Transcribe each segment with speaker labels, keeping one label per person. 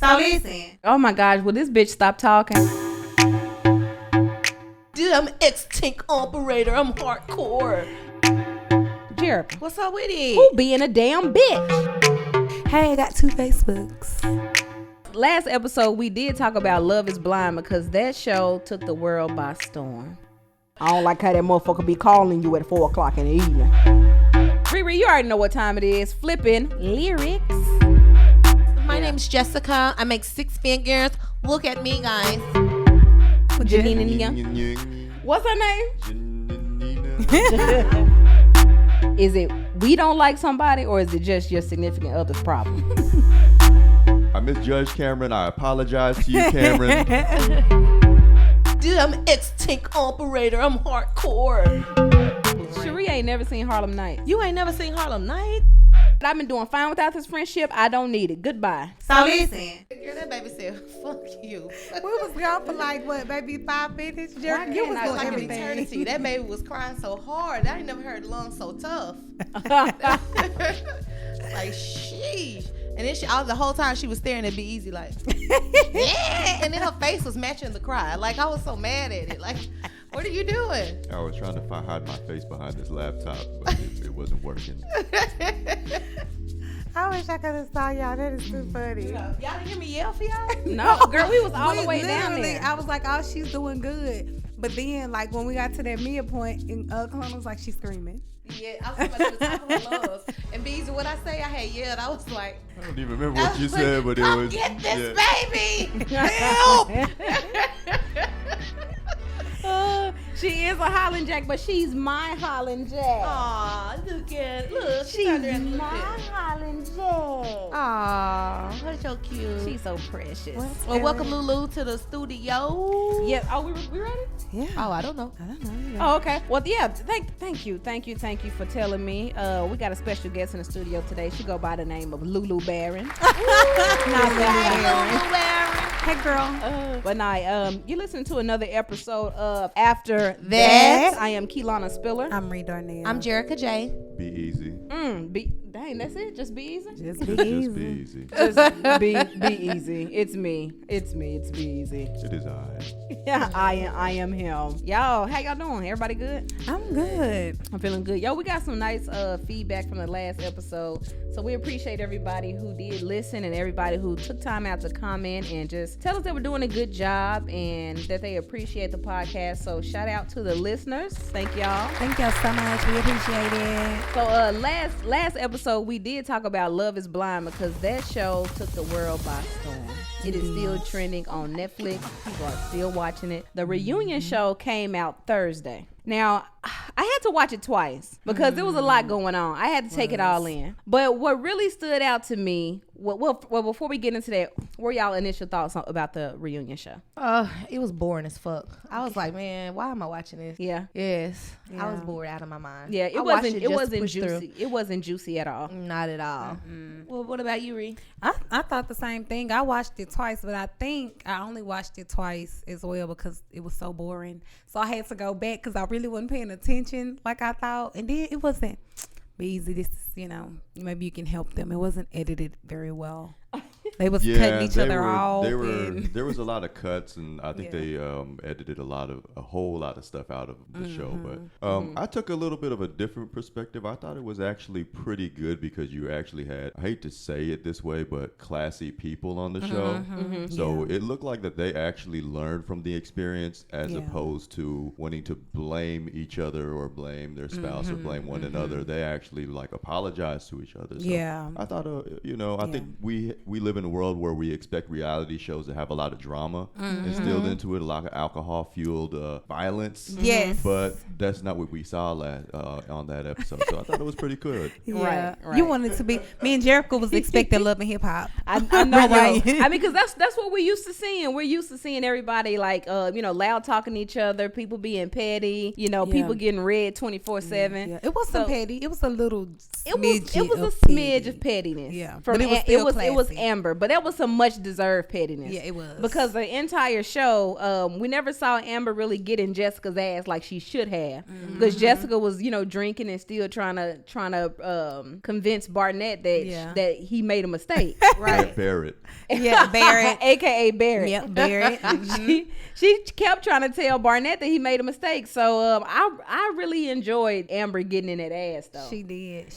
Speaker 1: So listen.
Speaker 2: Oh my gosh, will this bitch stop talking?
Speaker 1: Dude, I'm ex-tank operator. I'm hardcore.
Speaker 2: Jherica,
Speaker 1: What's up with it?
Speaker 2: who being a damn bitch?
Speaker 1: Hey, I got 2 Facebooks.
Speaker 2: Last episode, we did talk about Love is Blind because that show took the world by storm. I don't like how that motherfucker be calling you at 4 o'clock in the evening. RiRi, you already know what time it is. Flipping lyrics.
Speaker 1: My name's Jessica. I make 6 figures. Look at me, guys.
Speaker 2: What's her name? Is it we don't like somebody, or is it just your significant other's problem?
Speaker 3: I misjudged Cameron. I apologize to you, Cameron.
Speaker 1: Dude, I'm ex-tank operator. I'm hardcore.
Speaker 2: Cherie ain't never seen Harlem Nights.
Speaker 1: You ain't never seen Harlem Nights?
Speaker 2: I've been doing fine without this friendship. I don't need it. Goodbye.
Speaker 1: So listen. Girl, that baby said, fuck you.
Speaker 4: We was gone for like, what, maybe 5 minutes? Jherica, you was
Speaker 1: Like
Speaker 4: doing
Speaker 1: an
Speaker 4: everything.
Speaker 1: eternity. That baby was crying so hard. I ain't never heard lungs so tough. Like, sheesh. And then the whole time she was staring at Be Easy like, yeah. And then her face was matching the cry. Like, I was so mad at it. Like, what are you doing?
Speaker 3: I was trying to hide my face behind this laptop, but it wasn't working.
Speaker 4: I wish I could have saw y'all. That is too funny.
Speaker 1: Y'all didn't hear me yell for y'all?
Speaker 2: No, girl, we was all the way down
Speaker 4: Literally,
Speaker 2: there.
Speaker 4: I was like, oh, she's doing good. But then, like, when we got to that midpoint, and KeLanna was like, she's screaming.
Speaker 1: Yeah, I was talking about the top of her lungs. And Be Easy, what I say, I had yelled. I was like,
Speaker 3: I don't even remember what you said, but it
Speaker 1: come
Speaker 3: was.
Speaker 1: get this baby! Help!
Speaker 2: She is a Holland Jack, but she's my Holland Jack.
Speaker 1: Aw, look,
Speaker 2: She's
Speaker 1: turned around and looked
Speaker 2: my
Speaker 1: at it.
Speaker 2: Holland Jack.
Speaker 1: Aw, that's so cute.
Speaker 2: She's so precious.
Speaker 1: Well, welcome Lulu to the studio.
Speaker 2: Yeah. Oh, we ready?
Speaker 4: Yeah.
Speaker 1: Oh, I don't know.
Speaker 4: I don't know.
Speaker 2: Oh, okay. Well, yeah. Thank you for telling me. We got a special guest in the studio today. She go by the name of Lulu Barron. Not
Speaker 1: Lulu Barron.
Speaker 4: Hey, girl.
Speaker 2: But nah, you listen to another episode of After
Speaker 1: That.
Speaker 2: That. I am KeLanna Spiller.
Speaker 4: I'm RiRi.
Speaker 1: I'm Jherica Jay.
Speaker 3: Be easy.
Speaker 2: Dang, that's it. Just be easy.
Speaker 4: Just be
Speaker 3: Just
Speaker 4: easy.
Speaker 3: be easy.
Speaker 2: Just be easy. It's me. It's be easy.
Speaker 3: It is I.
Speaker 2: Yeah, I am him. Y'all, how y'all doing? Everybody good?
Speaker 4: I'm good.
Speaker 2: I'm feeling good. Yo, we got some nice feedback from the last episode. So we appreciate everybody who did listen and everybody who took time out to comment and just tell us that we're doing a good job and that they appreciate the podcast. So shout out to the listeners. Thank y'all.
Speaker 4: Thank y'all so much. We appreciate it.
Speaker 2: So last episode we did talk about Love is Blind because that show took the world by storm. It is still trending on Netflix. People are still watching it. The reunion show came out Thursday. Now, I had to watch it twice because there was a lot going on. I had to take it all in. But what really stood out to me, well, before we get into that, what were y'all initial thoughts about the reunion show?
Speaker 1: It was boring as fuck. I was like, man, why am I watching this?
Speaker 2: Yeah.
Speaker 1: Yes.
Speaker 4: Yeah.
Speaker 1: I was bored out of my mind.
Speaker 2: Yeah,
Speaker 1: I watched
Speaker 2: it
Speaker 1: just
Speaker 2: wasn't
Speaker 1: to push
Speaker 2: juicy.
Speaker 1: through.
Speaker 2: It wasn't juicy at all.
Speaker 1: Not at all. Well, what about you, Ree?
Speaker 4: I thought the same thing. I watched it twice, but I think I only watched it twice as well because it was so boring. So I had to go back because I really wasn't paying attention like I thought. And then it wasn't easy. This is, maybe you can help them. It wasn't edited very well. They was cutting each other off.
Speaker 3: There was a lot of cuts, and I think they edited a whole lot of stuff out of the show. But I took a little bit of a different perspective. I thought it was actually pretty good because you actually had, I hate to say it this way, but classy people on the show. So it looked like that they actually learned from the experience as opposed to wanting to blame each other or blame their spouse or blame one another. They actually like apologized to each other. So I thought, I think we live in a world where we expect reality shows to have a lot of drama instilled into it, a lot of alcohol-fueled violence.
Speaker 4: Yes.
Speaker 3: But that's not what we saw on that episode. So I thought it was pretty good.
Speaker 4: Yeah.
Speaker 2: Right.
Speaker 4: You wanted to be. Me and Jherica was expecting Love and Hip Hop.
Speaker 2: I know, right? I mean, because that's what we're used to seeing. We're used to seeing everybody like, loud talking to each other, people being petty, people getting red 24/7.
Speaker 4: Yeah. It wasn't petty. It was a little.
Speaker 2: It was a smidge of pettiness.
Speaker 4: Yeah,
Speaker 2: but it was
Speaker 4: still
Speaker 2: it was
Speaker 4: classy.
Speaker 2: Amber, but that was some much deserved pettiness.
Speaker 4: Yeah, it was.
Speaker 2: Because the entire show, we never saw Amber really get in Jessica's ass like she should have, because Jessica was, you know, drinking and still trying to convince Barnett that he made a mistake.
Speaker 3: Right. Barrett.
Speaker 4: Yeah, Barrett.
Speaker 2: AKA Barrett.
Speaker 4: Yep, Barrett.
Speaker 2: She kept trying to tell Barnett that he made a mistake. So I really enjoyed Amber getting in that ass though.
Speaker 4: She did,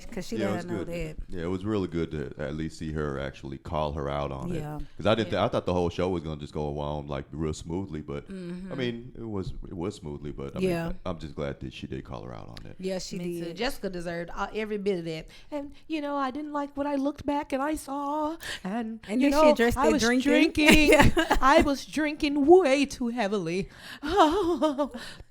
Speaker 4: because she
Speaker 3: Yeah, it
Speaker 4: let
Speaker 3: was
Speaker 4: her know
Speaker 3: good.
Speaker 4: that.
Speaker 3: Yeah, it was really good to at least see her actually call her out on it.
Speaker 4: Yeah.
Speaker 3: Because I thought the whole show was gonna just go on like real smoothly, but I mean it was smoothly, but I mean, I'm just glad that she did call her out on it.
Speaker 4: Yeah, she
Speaker 1: Me too.
Speaker 4: did.
Speaker 1: Jessica deserved every bit of that. And, you know, I didn't like what I looked back and I saw. And you
Speaker 4: then
Speaker 1: know,
Speaker 4: she addressed
Speaker 1: I
Speaker 4: that
Speaker 1: was
Speaker 4: drinking.
Speaker 1: I was drinking way too heavily.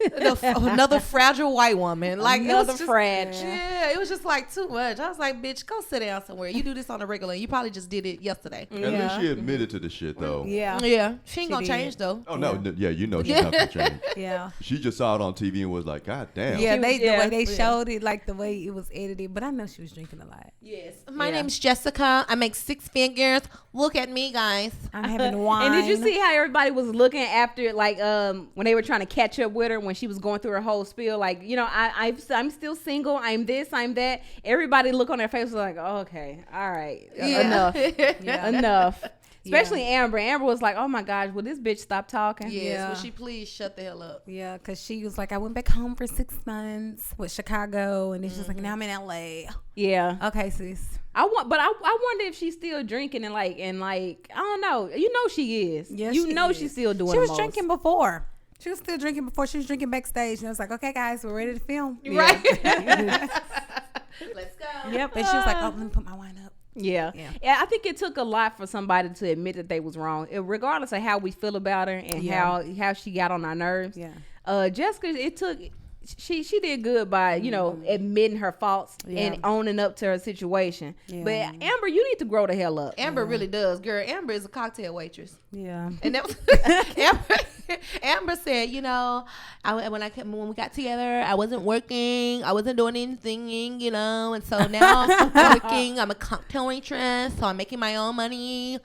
Speaker 1: Another fragile white woman. Like,
Speaker 2: Another
Speaker 1: it was just,
Speaker 2: fragile.
Speaker 1: Yeah, it was just like too much. I was like, bitch, go sit down somewhere. You do this on a regular. You probably just did it yesterday.
Speaker 3: At least she admitted to the shit though.
Speaker 4: Yeah.
Speaker 1: Yeah. She ain't gonna
Speaker 4: did.
Speaker 1: change, though.
Speaker 3: Oh no, yeah, you know she's not gonna change.
Speaker 4: Yeah.
Speaker 3: She just saw it on TV and was like, God damn.
Speaker 4: Yeah,
Speaker 2: She was-
Speaker 4: the way they
Speaker 2: yeah.
Speaker 4: showed it, like the way it was edited, but I know she was drinking a lot.
Speaker 1: Yes. My
Speaker 2: Yeah.
Speaker 1: name's Jessica. I make 6 figures. Look at me, guys.
Speaker 4: I'm having wine.
Speaker 2: And did you see how everybody was looking after, like, when they were trying to catch up with her when she was going through her whole spiel, like, you know, I'm still single, I'm this, I'm that. Everybody look on their face was like, oh, okay, all right, enough, enough. Especially Amber. Amber was like, oh my gosh, will this bitch stop talking?
Speaker 1: Yes.
Speaker 4: Yeah.
Speaker 1: Will she please shut the hell up?
Speaker 4: Yeah, because she was like, I went back home for 6 months with Chicago, and then she's like, now I'm in LA.
Speaker 2: Yeah.
Speaker 4: Okay, sis.
Speaker 2: I wonder if she's still drinking and like I don't know. You know she is.
Speaker 4: Yeah,
Speaker 2: you
Speaker 4: she
Speaker 2: know
Speaker 4: is.
Speaker 2: she's still doing.
Speaker 4: She was
Speaker 2: the most.
Speaker 4: drinking before. She was still drinking before. She was drinking backstage, and I was like, okay, guys, we're ready to film.
Speaker 1: Right. Let's go.
Speaker 4: Yep. And she was like, oh, let me put my wine up.
Speaker 2: Yeah. I think it took a lot for somebody to admit that they was wrong, regardless of how we feel about her and how she got on our nerves.
Speaker 4: Yeah.
Speaker 2: Jessica, she did good by, you know, admitting her faults and owning up to her situation.
Speaker 4: Yeah.
Speaker 2: But Amber, you need to grow the hell up.
Speaker 1: Amber really does, girl. Amber is a cocktail waitress,
Speaker 4: Yeah.
Speaker 1: and that was Amber said, you know, when we got together, I wasn't working, I wasn't doing anything, you know, and so now I'm working. I'm a cocktail waitress, so I'm making my own money.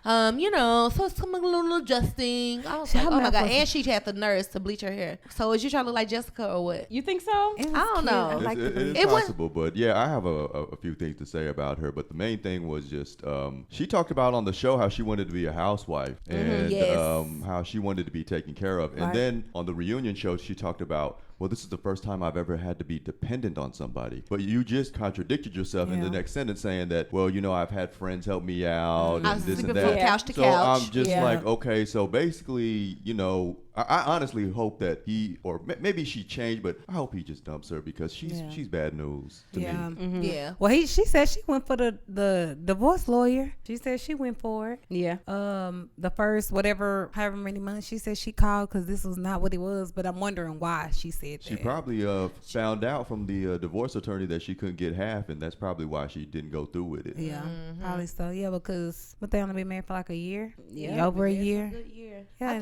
Speaker 1: You know, so it's some little adjusting. I was like, oh my God. And she had the nerves to bleach her hair. So is you trying to look like Jessica or what?
Speaker 2: You think so?
Speaker 1: I don't know.
Speaker 4: I like
Speaker 3: It
Speaker 4: the
Speaker 3: is
Speaker 1: It was-
Speaker 3: possible, but yeah, I have a few things to say about her. But the main thing was just she talked about on the show how she wanted to be a housewife and
Speaker 1: Yes.
Speaker 3: how she wanted to be taken care of. And then on the reunion show, she talked about, well, this is the first time I've ever had to be dependent on somebody. But you just contradicted yourself in the next sentence saying that, well, you know, I've had friends help me out
Speaker 1: I
Speaker 3: and
Speaker 1: was
Speaker 3: this and
Speaker 1: sleeping
Speaker 3: that.
Speaker 1: from couch to
Speaker 3: So
Speaker 1: couch.
Speaker 3: I'm just like, okay, so basically, you know, I honestly hope that he, or maybe she changed, but I hope he just dumps her because she's bad news to me.
Speaker 1: Yeah.
Speaker 4: Well, she said she went for the divorce lawyer. She said she went for it.
Speaker 2: Yeah.
Speaker 4: The first however many months she said she called because this was not what it was. But I'm wondering why she said that.
Speaker 3: She probably found out from the divorce attorney that she couldn't get half, and that's probably why she didn't go through with it.
Speaker 4: Yeah, probably so. Yeah, because they only been married for like a year.
Speaker 2: Yeah.
Speaker 4: Over a year.
Speaker 1: Good year.
Speaker 4: Yeah,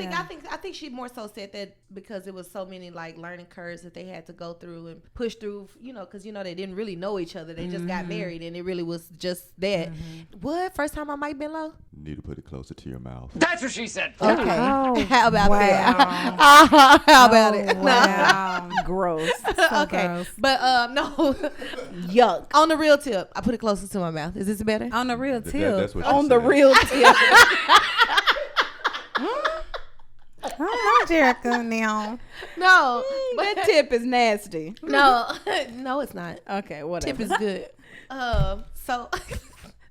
Speaker 1: I think she more so said that because it was so many like learning curves that they had to go through and push through, you know, because you know they didn't really know each other. They just got married, and it really was just that. What? First time I might been low?
Speaker 3: You need to put it closer to your mouth.
Speaker 5: That's what she said.
Speaker 1: Okay.
Speaker 4: Oh,
Speaker 1: How about
Speaker 4: wow.
Speaker 1: that? How about it?
Speaker 4: Wow.
Speaker 2: Gross.
Speaker 1: Okay.
Speaker 4: gross.
Speaker 1: But no.
Speaker 2: Yuck.
Speaker 1: On the real tip, I put it closer to my mouth. Is this better?
Speaker 4: On the real
Speaker 3: That-
Speaker 4: tip.
Speaker 3: that's what she
Speaker 2: On the
Speaker 3: said.
Speaker 2: real tip.
Speaker 4: I don't know, Jherica now.
Speaker 1: No.
Speaker 2: That tip is nasty.
Speaker 1: No. No, it's not.
Speaker 2: Okay, whatever.
Speaker 1: Tip is good. So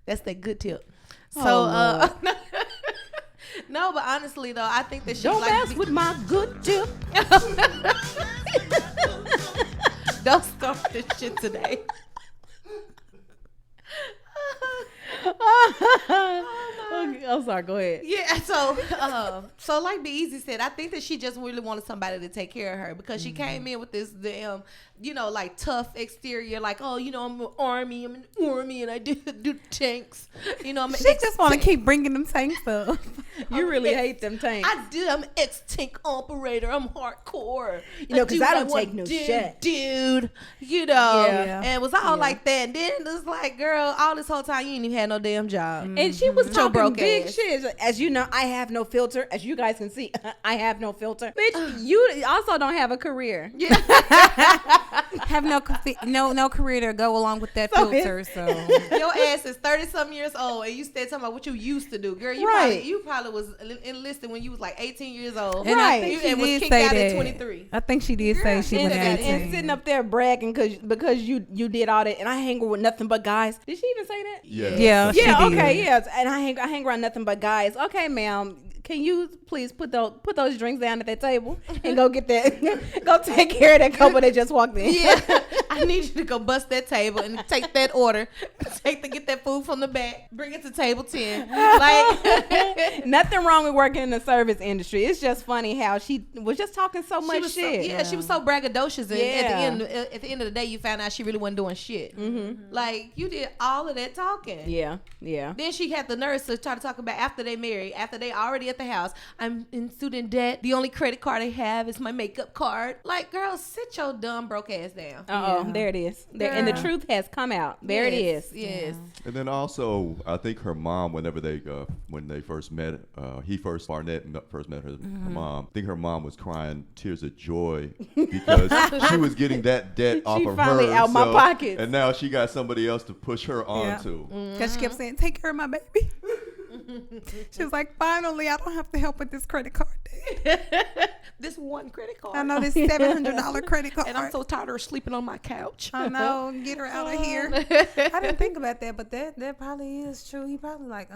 Speaker 1: that's that good tip. So
Speaker 2: Oh,
Speaker 1: no, but honestly though, I think that she
Speaker 2: Don't
Speaker 1: like
Speaker 2: mess with my good tip.
Speaker 1: Don't start this shit today.
Speaker 2: I'm sorry. Go ahead.
Speaker 1: Yeah, so like Be Easy said, I think that she just really wanted somebody to take care of her because she came in with this damn, like tough exterior, like, oh, I'm an army, and I do tanks, I'm
Speaker 4: She just want to keep bringing them tanks up.
Speaker 2: You really hate them tanks.
Speaker 1: I'm an ex-tank operator. I'm hardcore.
Speaker 2: Because I don't take no shit.
Speaker 1: Dude,
Speaker 2: Yeah.
Speaker 1: and it was all like that. And then it's like, girl, all this whole time you ain't even had no damn job.
Speaker 2: And she was talking
Speaker 1: broke
Speaker 2: big
Speaker 1: ass.
Speaker 2: shit. As you know, I have no filter. As you guys can see, I have no filter. Bitch, you also don't have a career.
Speaker 1: Yeah.
Speaker 4: Have no career to go along with that filter. So
Speaker 1: Your ass is 30-something years old, and you still talking about what you used to do, girl. You probably was enlisted when you was like 18 years old,
Speaker 4: and I think
Speaker 1: You-
Speaker 4: she
Speaker 1: and was
Speaker 4: did
Speaker 1: kicked
Speaker 4: say
Speaker 1: out
Speaker 4: that.
Speaker 1: at 23.
Speaker 4: I think she did say she was
Speaker 2: And
Speaker 4: 18.
Speaker 2: sitting up there bragging because you did all that, and I hang with nothing but guys. Did she even say that?
Speaker 4: Yeah, she
Speaker 2: Yeah.
Speaker 4: did.
Speaker 2: Okay. Yes. And I hang around nothing but guys. Okay, ma'am. Can you please put those drinks down at that table and go get that? Go take care of that couple that just walked in.
Speaker 1: Yeah, I need you to go bust that table and take that order. Get that food from the back, bring it to table 10. Like
Speaker 2: Nothing wrong with working in the service industry. It's just funny how she was just talking so much shit.
Speaker 1: She was so braggadocious, and
Speaker 2: Yeah.
Speaker 1: at the end of the day, you found out she really wasn't doing shit. Mm-hmm. Like you did all of that talking.
Speaker 2: Yeah. Yeah.
Speaker 1: Then she had the nerve to try to talk about after they married, after they already at the house. I'm in student debt. The only credit card I have is my makeup card. Like, girl, sit your dumb broke ass down.
Speaker 2: There it is. And the truth has come out. There it is.
Speaker 1: Yes.
Speaker 3: And then also, I think her mom, whenever when they first met, Barnett first met her mom. I think her mom was crying tears of joy because she was getting that debt off of
Speaker 2: finally
Speaker 3: her.
Speaker 2: out my pockets.
Speaker 3: And now she got somebody else to push her onto.
Speaker 4: Because she kept saying, take care of my baby. She was like, finally, I don't have to help with this credit card debt.
Speaker 1: This one credit card.
Speaker 4: I know this $700 credit card.
Speaker 1: And I'm so tired of her sleeping on my couch.
Speaker 4: I know, get her out of here. I didn't think about that, but that probably is true. He probably like,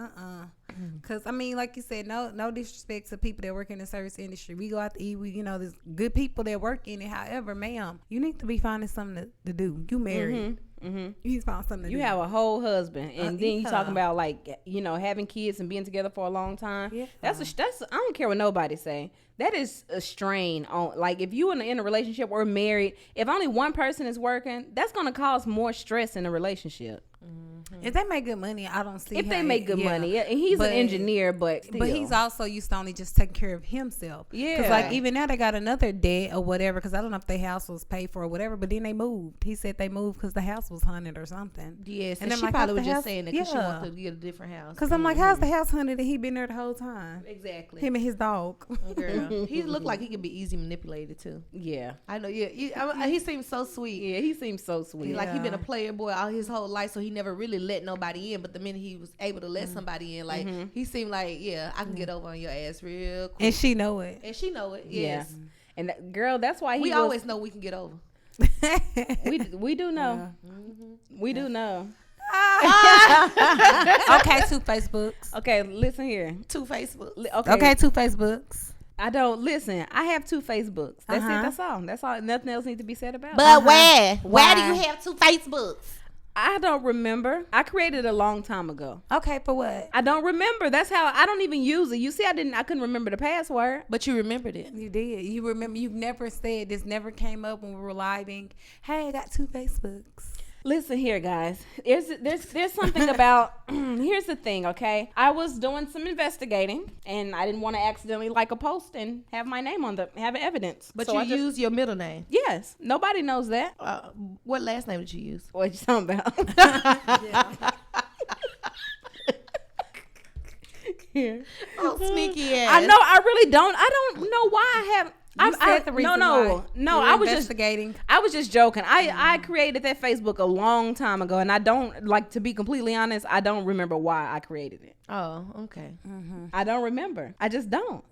Speaker 4: because I mean, like you said, no disrespect to people that work in the service industry. We go out to eat. There's good people that work in it. However, ma'am, you need to be finding something to do. You married. You need to find something to do.
Speaker 2: You have a whole husband, and then you
Speaker 4: yeah.
Speaker 2: talking about like having kids and being together for a long time.
Speaker 4: Yeah.
Speaker 2: That's I don't care what nobody say. That is a strain on, like, if you in a relationship or married, if only one person is working, that's gonna cause more stress in the relationship.
Speaker 4: If they make good money, I don't see
Speaker 2: If they
Speaker 4: how
Speaker 2: make good money, and he's an engineer, but
Speaker 4: he's also used to only just taking care of himself.
Speaker 2: Yeah.
Speaker 4: Because like even now they got another debt or whatever. Because I don't know if their house was paid for or whatever. But then they moved. He said they moved because the house was haunted or something.
Speaker 1: Yes,
Speaker 4: And
Speaker 1: and
Speaker 4: I'm
Speaker 1: she
Speaker 4: like,
Speaker 1: probably
Speaker 4: how's
Speaker 1: was
Speaker 4: the
Speaker 1: just
Speaker 4: house-
Speaker 1: saying that because she
Speaker 4: yeah.
Speaker 1: wanted to get a different house.
Speaker 4: Because I'm like, how's the house haunted and he been there the whole time?
Speaker 1: Exactly.
Speaker 4: Him and his dog.
Speaker 1: Girl, he looked like he could be easy manipulated too.
Speaker 2: yeah,
Speaker 1: I know. Yeah, he seems so sweet.
Speaker 2: yeah, he seems so sweet.
Speaker 1: Like he been a player boy all his whole life, so he never really let nobody in. But the minute he was able to let somebody in, like he seemed like, I can get over on your ass real quick.
Speaker 4: And she know it.
Speaker 1: And she know it. Yes.
Speaker 2: Yeah, and that, girl, that's why
Speaker 1: We always know we can get over.
Speaker 2: we do know. We do know.
Speaker 4: Okay, 2 Facebooks.
Speaker 2: Okay, listen here.
Speaker 1: 2 Facebook.
Speaker 4: Okay, 2 Facebooks.
Speaker 2: I don't listen. I have 2 Facebooks. That's
Speaker 4: Uh-huh.
Speaker 2: it. That's all. That's all. Nothing else needs to be said about it.
Speaker 1: But where?
Speaker 4: Why?
Speaker 1: Where do you have 2 Facebooks?
Speaker 2: I don't remember. I created it a long time ago.
Speaker 4: Okay, for what?
Speaker 2: I don't remember. That's how I don't even use it. You see, I couldn't remember the password.
Speaker 1: But you remembered it.
Speaker 4: You did. You remember. You've never said this. Never came up when we were living. Hey, I got 2 Facebooks.
Speaker 2: Listen here, guys. There's something about. Here's the thing, okay? I was doing some investigating, and I didn't want to accidentally like a post and have my name on have evidence.
Speaker 1: But
Speaker 2: So
Speaker 1: you
Speaker 2: I just-
Speaker 1: use your middle name.
Speaker 2: Yes. Nobody knows that.
Speaker 1: What last name did you use?
Speaker 2: What you talking about? Here.
Speaker 1: Oh, sneaky ass.
Speaker 2: I know. I really don't. I don't know why I have.
Speaker 4: You said the reason why.
Speaker 2: No.
Speaker 4: You were
Speaker 2: I was
Speaker 4: investigating.
Speaker 2: I was just joking. I created that Facebook a long time ago, and I don't like to be completely honest. I don't remember why I created it.
Speaker 1: Oh, okay.
Speaker 2: I don't remember. I just don't.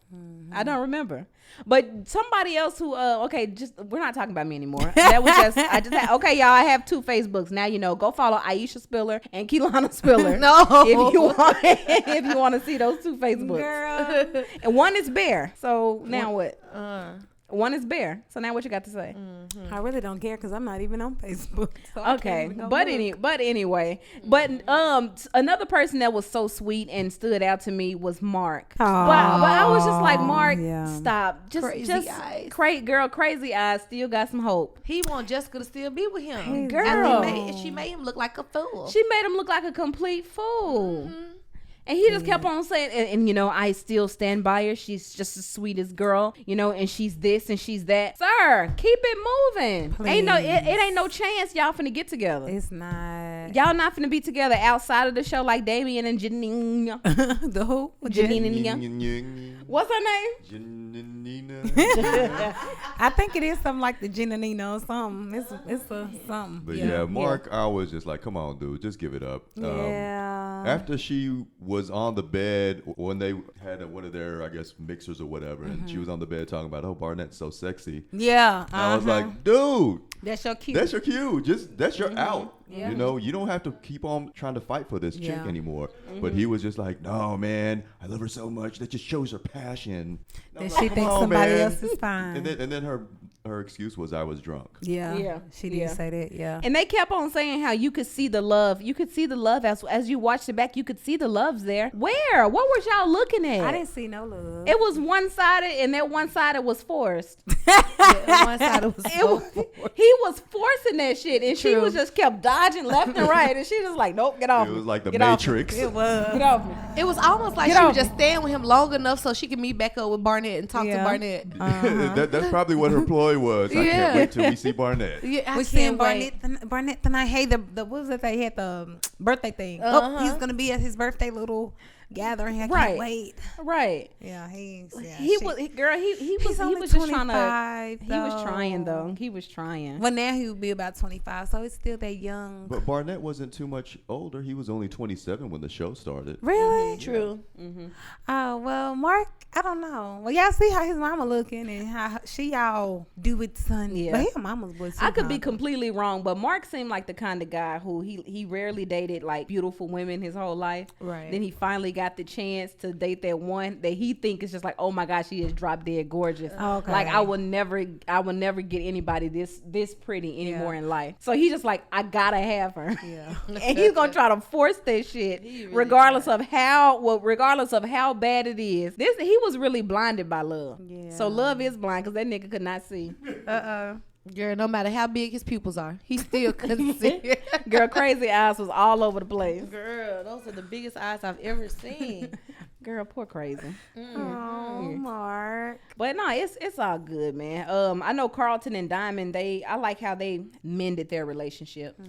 Speaker 2: I don't remember. But somebody else who just we're not talking about me anymore. That was just okay, y'all. I have 2 Facebooks now. Go follow Aisha Spiller and KeLanna Spiller.
Speaker 1: No.
Speaker 2: if you want to see those 2 Facebooks.
Speaker 4: Girl.
Speaker 2: And one is Bear. So now what? One is Bear. So now what you got to say?
Speaker 4: I really don't care because I'm not even on Facebook. So I
Speaker 2: Okay,
Speaker 4: can't even go
Speaker 2: but
Speaker 4: look.
Speaker 2: anyway, but another person that was so sweet and stood out to me was Mark. But I was just like, Mark, stop,
Speaker 1: Crazy
Speaker 2: just
Speaker 1: eyes.
Speaker 2: Crazy eyes, still got some hope.
Speaker 1: He want Jessica to still be with him.
Speaker 2: Girl.
Speaker 1: And she made him look like a fool.
Speaker 2: She made him look like a complete fool. And he just kept on saying, and you know, I still stand by her. She's just the sweetest girl, you know, and she's this and she's that. Sir, keep it moving. Ain't no, it ain't no chance y'all finna get together.
Speaker 4: It's not.
Speaker 2: Y'all not finna be together outside of the show like Damian and Janine.
Speaker 4: The who?
Speaker 2: Janine. What's her name?
Speaker 3: Janina.
Speaker 4: I think it is something like the Janina or something. It's a something.
Speaker 3: But yeah, Mark, I was just like, come on, dude, just give it up.
Speaker 4: Yeah.
Speaker 3: After she was on the bed when they had one of their, I guess, mixers or whatever, and she was on the bed talking about, oh, Barnett's so sexy.
Speaker 4: Yeah.
Speaker 3: I was like, dude,
Speaker 4: that's your cue.
Speaker 3: that's your cue. That's your out.
Speaker 2: Yeah.
Speaker 3: You know, you don't have to keep on trying to fight for this chick anymore. But he was just like, no, man, I love her so much. That just shows her passion.
Speaker 4: That she thinks somebody else is fine.
Speaker 3: And then her excuse was I was drunk.
Speaker 4: Yeah. She did say that. Yeah.
Speaker 2: And they kept on saying how you could see the love. You could see the love as you watched it back. You could see the loves there. Where? What was y'all looking at?
Speaker 4: I didn't see no love.
Speaker 2: It was one-sided, and that one-sided was forced.
Speaker 1: One side was
Speaker 2: He was forcing that shit, and she was just kept dodging left and right, and she was like, "Nope, get off."
Speaker 3: It was like the
Speaker 2: Get off me.
Speaker 3: Matrix.
Speaker 4: It was.
Speaker 2: Get off me.
Speaker 1: It was almost like
Speaker 2: Get
Speaker 1: she
Speaker 2: off
Speaker 1: was just staying with him long enough so she could meet back up with Barnett and talk to Barnett.
Speaker 3: That's probably what her ploy was. I can't wait till we see Barnett.
Speaker 1: Yeah,
Speaker 4: We seeing Barnett tonight. Hey, the what was it? They had the birthday thing. Oh, he's gonna be at his birthday little gathering. I can't wait.
Speaker 2: Right.
Speaker 4: Yeah, he was
Speaker 2: just trying to. He was
Speaker 4: though.
Speaker 2: trying though. He was trying.
Speaker 4: Well, now he would be about 25, so it's still that young.
Speaker 3: But Barnett wasn't too much older. He was only 27 when the show started.
Speaker 4: Really?
Speaker 1: True.
Speaker 4: Oh, well, Mark, I don't know. Well, y'all see how his mama looking and how she all do with son.
Speaker 2: Yeah.
Speaker 4: But his mama's was.
Speaker 2: I could be completely wrong, but Mark seemed like the kind of guy who he rarely dated like beautiful women his whole life.
Speaker 4: Right.
Speaker 2: Then he finally got the chance to date that one that he think is just like, oh my gosh, she is drop dead gorgeous.
Speaker 4: Okay.
Speaker 2: Like I will never get anybody this pretty anymore in life. So he's just like, I gotta have her.
Speaker 4: Yeah.
Speaker 2: And he's gonna try to force that shit, regardless of how bad it is. He was really blinded by love.
Speaker 4: Yeah.
Speaker 2: So love is blind because that nigga could not see.
Speaker 1: Girl, no matter how big his pupils are, he still couldn't see.
Speaker 2: Girl, crazy eyes was all over the place.
Speaker 1: Girl, those are the biggest eyes I've ever seen.
Speaker 2: Girl, poor crazy.
Speaker 4: Oh, Mark.
Speaker 2: But no, it's all good, man. I know Carlton and Diamond. I like how they mended their relationship.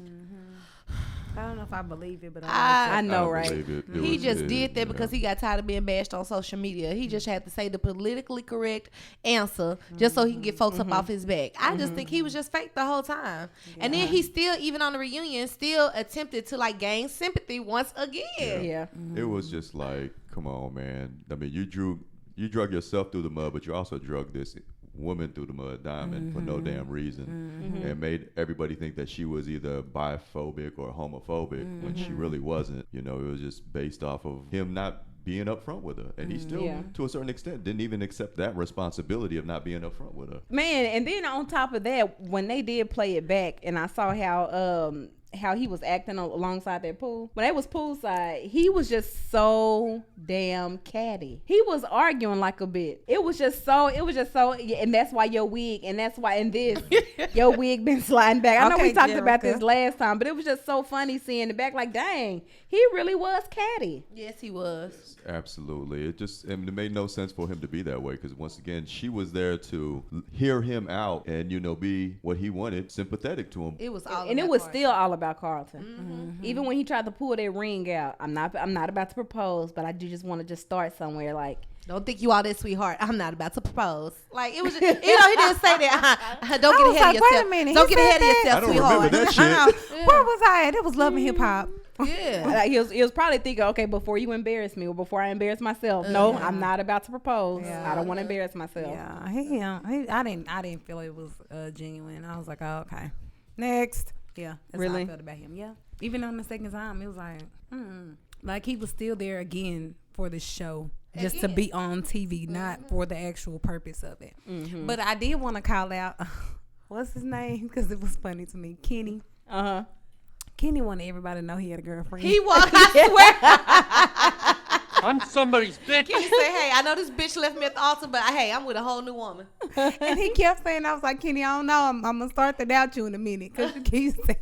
Speaker 4: I don't know if I believe it, but
Speaker 2: I know,
Speaker 3: I don't
Speaker 2: right?
Speaker 3: believe it.
Speaker 1: He just did that
Speaker 3: you
Speaker 1: because
Speaker 3: know.
Speaker 1: he got tired of being bashed on social media. He just had to say the politically correct answer just so he can get folks up off his back. I just think he was just fake the whole time. And then he still, even on the reunion, still attempted to like gain sympathy once again.
Speaker 2: Yeah.
Speaker 3: It was just like, come on, man. I mean, you drug yourself through the mud, but you also drug this woman through the mud, Diamond, for no damn reason, and made everybody think that she was either biphobic or homophobic when she really wasn't. You know, it was just based off of him not being upfront with her, and he still, to a certain extent, didn't even accept that responsibility of not being upfront with her.
Speaker 2: Man, and then on top of that, when they did play it back, and I saw how he was acting alongside that pool. When they was poolside, he was just so damn catty. He was arguing like a bitch. It was just so, and that's why your wig, and that's why in this, your wig been sliding back. I know we talked about this last time, but it was just so funny seeing it back like, dang, he really was catty.
Speaker 1: Yes, he was.
Speaker 3: Absolutely. It made no sense for him to be that way, because once again, she was there to hear him out and, you know, be what he wanted, sympathetic to him.
Speaker 1: It was all
Speaker 2: And it was still all about Carlton.
Speaker 1: Mm-hmm.
Speaker 2: Even when he tried to pull that ring out, I'm not about to propose, but I do just want to just start somewhere. Like,
Speaker 1: don't think you all that, sweetheart. I'm not about to propose. Like, it was just, he didn't say that. Don't get ahead of yourself.
Speaker 4: Wait a minute.
Speaker 1: Don't get ahead of yourself,
Speaker 3: I don't
Speaker 1: sweetheart.
Speaker 3: remember that shit.
Speaker 4: Where was I at? It was Love and Hip Hop.
Speaker 1: Yeah.
Speaker 2: like he was probably thinking, okay, before you embarrass me or before I embarrass myself. No, I'm not about to propose.
Speaker 4: Yeah.
Speaker 2: I don't want to embarrass myself.
Speaker 4: Yeah, I didn't feel it was genuine. I was like, oh, okay, next. Yeah, that's how I felt about him. Yeah, even on the second time, it was like he was still there again for the show. just to be on TV, not for the actual purpose of it. But I did want to call out, what's his name? Because it was funny to me. Kenny. Kenny wanted everybody to know he had a girlfriend.
Speaker 1: He was, I swear.
Speaker 5: I'm somebody's bitch.
Speaker 1: Kenny said, hey, I know this bitch left me at the altar, but hey, I'm with a whole new woman.
Speaker 4: And he kept saying, I was like, Kenny, I don't know. I'm going to start to doubt you in a minute because you keep saying.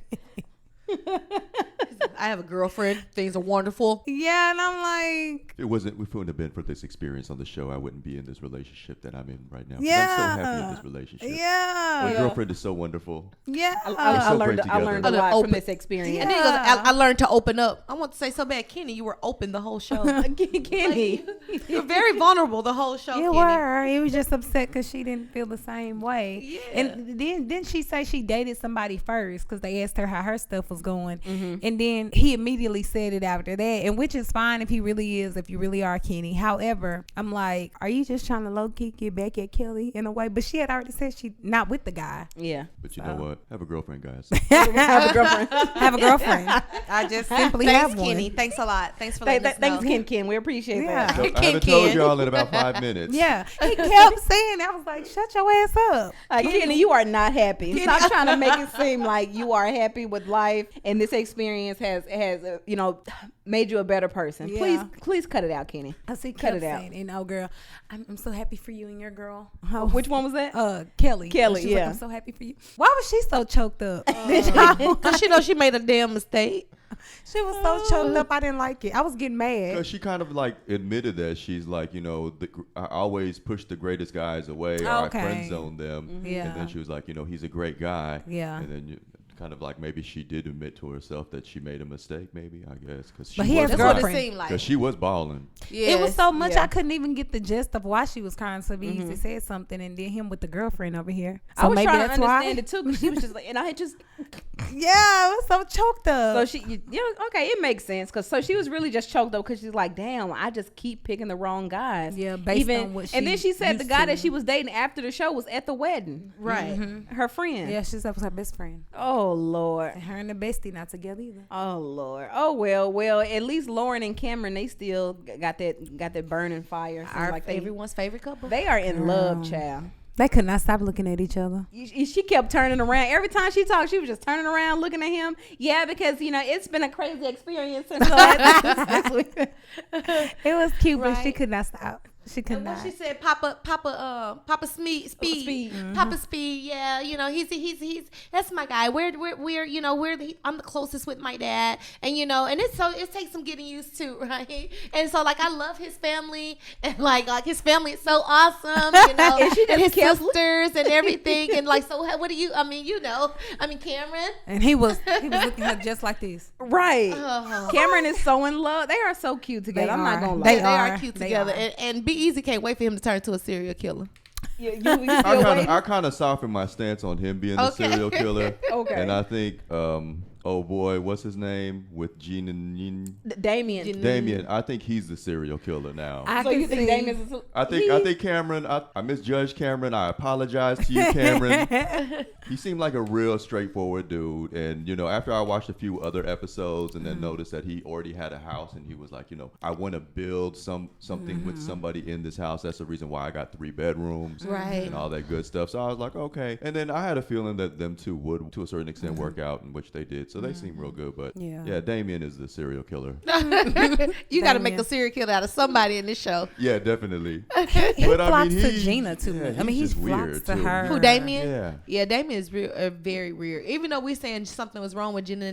Speaker 1: I have a girlfriend. Things are wonderful.
Speaker 4: Yeah, and I'm like,
Speaker 3: If it wouldn't have been for this experience on the show, I wouldn't be in this relationship that I'm in right now. 'Cause
Speaker 4: Yeah.
Speaker 3: I'm so happy in this relationship.
Speaker 4: yeah.
Speaker 3: My girlfriend is so wonderful.
Speaker 4: Yeah.
Speaker 2: I
Speaker 3: so
Speaker 2: learned
Speaker 3: great
Speaker 2: a lot
Speaker 1: together.
Speaker 2: from this experience.
Speaker 1: And then he goes, I learned to open up. I want to say so bad, Kenny, you were open the whole show.
Speaker 2: Kenny.
Speaker 1: You're very vulnerable the whole show,
Speaker 4: You
Speaker 1: Kenny.
Speaker 4: were. He was just upset because she didn't feel the same way.
Speaker 1: Yeah.
Speaker 4: And then didn't she say she dated somebody first because they asked her how her stuff was going, and then he immediately said it after that, and which is fine if he really is, if you really are Kenny. However, I'm like, are you just trying to low key get back at Kelly in a way? But she had already said she not with the guy.
Speaker 2: Yeah.
Speaker 3: But you know what? Have a girlfriend, guys.
Speaker 2: Have a girlfriend.
Speaker 4: Have a girlfriend. I just simply
Speaker 1: Thanks,
Speaker 4: have one.
Speaker 1: Kenny. Thanks a lot. Thanks for letting us know.
Speaker 2: Thanks, Ken. We appreciate
Speaker 4: Yeah.
Speaker 2: that.
Speaker 3: I haven't told y'all in about 5 minutes.
Speaker 4: Yeah, he kept saying, I was like, shut your ass up.
Speaker 2: Kenny, you are not happy. Stop trying to make it seem like you are happy with life, and this experience has made you a better person.
Speaker 4: Yeah.
Speaker 2: Please cut it out, Kenny.
Speaker 4: I see,
Speaker 2: Cut
Speaker 4: kept
Speaker 2: it out.
Speaker 4: saying, and oh girl, I'm so happy for you and your girl.
Speaker 2: Which one was that?
Speaker 4: Kelly.
Speaker 2: Kelly,
Speaker 4: She was
Speaker 2: yeah.
Speaker 4: like, I'm so happy for you. Why was she so choked up?
Speaker 1: Because she knows she made a damn mistake.
Speaker 4: She was so choked up. I didn't like it. I was getting mad.
Speaker 3: Because she kind of like admitted that she's like, I always push the greatest guys away, or I
Speaker 4: Okay.
Speaker 3: friend zone them.
Speaker 4: Yeah.
Speaker 3: And then she was like, he's a great guy.
Speaker 4: Yeah.
Speaker 3: And then kind of like maybe she did admit to herself that she made a mistake, maybe, I guess.
Speaker 4: But he has
Speaker 1: That's what it
Speaker 4: girlfriend.
Speaker 1: seemed like.
Speaker 3: Because she was balling.
Speaker 1: Yes.
Speaker 4: It was so much
Speaker 2: Yeah.
Speaker 4: I couldn't even get the gist of why she was crying. So easy said something, and then him with the girlfriend over here. So
Speaker 2: I was
Speaker 4: maybe
Speaker 2: trying to
Speaker 4: that's
Speaker 2: understand
Speaker 4: why.
Speaker 2: it too, because she was just like, and I had just.
Speaker 4: Yeah, I was so choked up.
Speaker 2: So okay, it makes sense, because so she was really just choked up because she's like, damn, I just keep picking the wrong guys.
Speaker 4: Yeah, based on what
Speaker 2: and then
Speaker 4: she
Speaker 2: she said the
Speaker 4: used
Speaker 2: guy
Speaker 4: to.
Speaker 2: that she was dating after the show was at the wedding,
Speaker 1: Right.
Speaker 2: her friend.
Speaker 4: Yeah, she said it was her best friend.
Speaker 2: Oh Lord.
Speaker 4: And her and the bestie not together either.
Speaker 2: Oh Lord. Oh well. At least Lauren and Cameron, they still got that burning fire. Seems like
Speaker 1: Everyone's favorite couple.
Speaker 2: they are in love, child.
Speaker 4: They could not stop looking at each other.
Speaker 2: She kept turning around. Every time she talked, she was just turning around looking at him. Yeah, because it's been a crazy experience since the last week.
Speaker 4: It was cute, but she
Speaker 1: Right.
Speaker 4: could not stop. She could
Speaker 1: And when
Speaker 4: not.
Speaker 1: she said, Papa Speed, Papa Speed, yeah, he's that's my guy. I'm the closest with my dad, and it takes some getting used to, right? And so like I love his family, and like his family is so awesome,
Speaker 2: And she just
Speaker 1: and his
Speaker 2: kept
Speaker 1: sisters and everything, and like so what do you? Cameron.
Speaker 4: And he was looking at her just like this.
Speaker 2: Right.
Speaker 1: Oh.
Speaker 2: Cameron is so in love. They are so cute together. I'm not gonna lie.
Speaker 4: They
Speaker 1: They are
Speaker 4: are.
Speaker 1: cute
Speaker 4: They
Speaker 1: together,
Speaker 4: are.
Speaker 1: and Be Easy can't wait for him to turn to a serial killer.
Speaker 2: You still waiting?
Speaker 3: I kind of softened my stance on him being the
Speaker 1: Okay.
Speaker 3: serial killer.
Speaker 2: Okay.
Speaker 3: And I think, oh boy, what's his name? With Gene and
Speaker 2: Damien.
Speaker 3: Damien, I think he's the serial killer now.
Speaker 4: I
Speaker 2: So
Speaker 4: can
Speaker 2: you think
Speaker 4: see.
Speaker 2: Damien's
Speaker 3: I think Cameron, I misjudged Cameron. I apologize to you, Cameron. He seemed like a real straightforward dude. And, after I watched a few other episodes and then noticed that he already had a house and he was like, I want to build something with somebody in this house. That's the reason why I got 3 bedrooms
Speaker 1: Right.
Speaker 3: and all that good stuff. So I was like, okay. And then I had a feeling that them two would, to a certain extent, work out, in which they did. So they seem real good. But
Speaker 4: Yeah.
Speaker 3: Damien is the serial killer.
Speaker 1: You got to make
Speaker 4: Damien.
Speaker 1: a serial killer out of somebody in this show.
Speaker 3: Yeah, definitely.
Speaker 4: He
Speaker 3: But,
Speaker 4: flocks to
Speaker 3: he-
Speaker 4: Gina too.
Speaker 3: yeah,
Speaker 4: I mean, he
Speaker 3: he's just
Speaker 4: flocks
Speaker 3: weird,
Speaker 4: to
Speaker 3: too.
Speaker 4: her.
Speaker 1: Who, Damien?
Speaker 3: Yeah.
Speaker 1: Yeah, Damien is very weird. Even though we're saying something was wrong with Gina,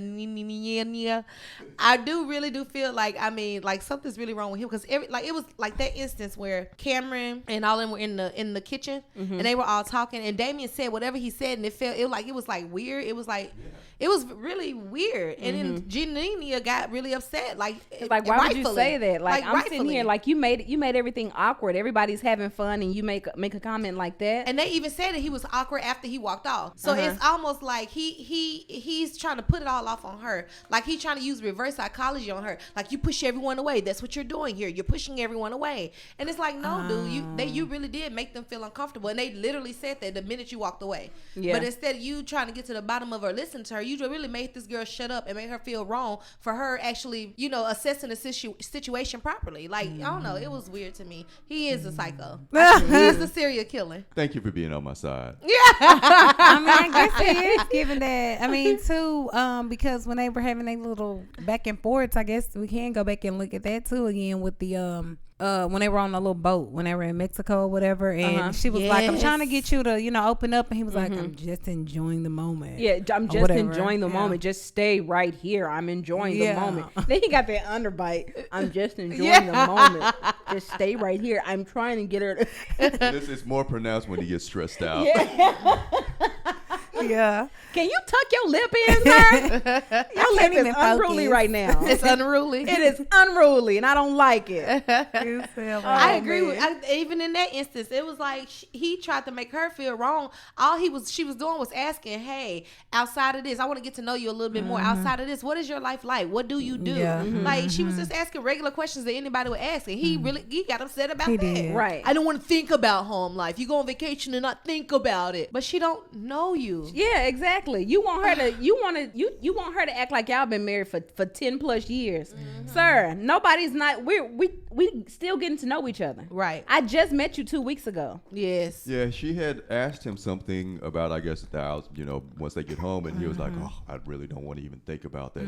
Speaker 1: I really do feel like something's really wrong with him, because it was like that instance where Cameron and all them were in the kitchen and they were all talking, and Damien said whatever he said, and it was like weird. It was like it was really weird, and then Gina got really upset. Like
Speaker 2: Like, why would you
Speaker 1: rightfully.
Speaker 2: say that? Like, I'm sitting
Speaker 1: rightfully.
Speaker 2: here, like, you made everything awkward. Everybody's having fun, and you make a comment like that.
Speaker 1: And they even said that he was awkward after he walked off. So it's almost like he's trying to put it all off on her. Like he's trying to use reverse psychology on her. Like, you push everyone away. That's what you're doing here. You're pushing everyone away. And it's like, no, dude, you really did make them feel uncomfortable. And they literally said that the minute you walked away.
Speaker 2: Yeah.
Speaker 1: But instead of you trying to get to the bottom of her, listen to her, You really made this girl shut up and made her feel wrong for her actually, assessing the situation properly. Like, I don't know. It was weird to me. He is a psycho. He is a serial killer.
Speaker 3: Thank you for being on my side.
Speaker 1: Yeah.
Speaker 4: I mean, I guess it is given that. I mean, too, because when they were having a little back and forths, I guess we can go back and look at that too again with the when they were on a little boat when they were in Mexico or whatever, and she was like, I'm trying to get you to open up, and he was like, I'm just enjoying the moment.
Speaker 2: Yeah, I'm just enjoying the moment. Just stay right here. I'm enjoying the moment. Then he got that underbite. I'm just enjoying the moment. Just stay right here. I'm trying to get her
Speaker 3: This is more pronounced when he gets stressed out.
Speaker 4: Yeah.
Speaker 2: Can you tuck your lip in, sir? Your lip is unruly right now.
Speaker 1: It's unruly.
Speaker 2: It is unruly, and I don't like it.
Speaker 1: I agree with even in that instance. It was like he tried to make her feel wrong. All she was doing was asking, hey, outside of this, I want to get to know you a little bit more. Outside of this, what is your life like? What do you do? Like she was just asking regular questions that anybody would ask, and he got upset about that.
Speaker 2: Right.
Speaker 1: I don't want to think about home life. You go on vacation and not think about it. But she don't know you.
Speaker 2: Yeah, exactly. You want her to act like y'all been married for 10 plus years. Sir, nobody's not we still getting to know each other.
Speaker 1: Right.
Speaker 2: I just met you 2 weeks ago.
Speaker 1: Yes.
Speaker 3: Yeah, she had asked him something about, I guess, once they get home, and he was like, oh, I really don't want to even think about that.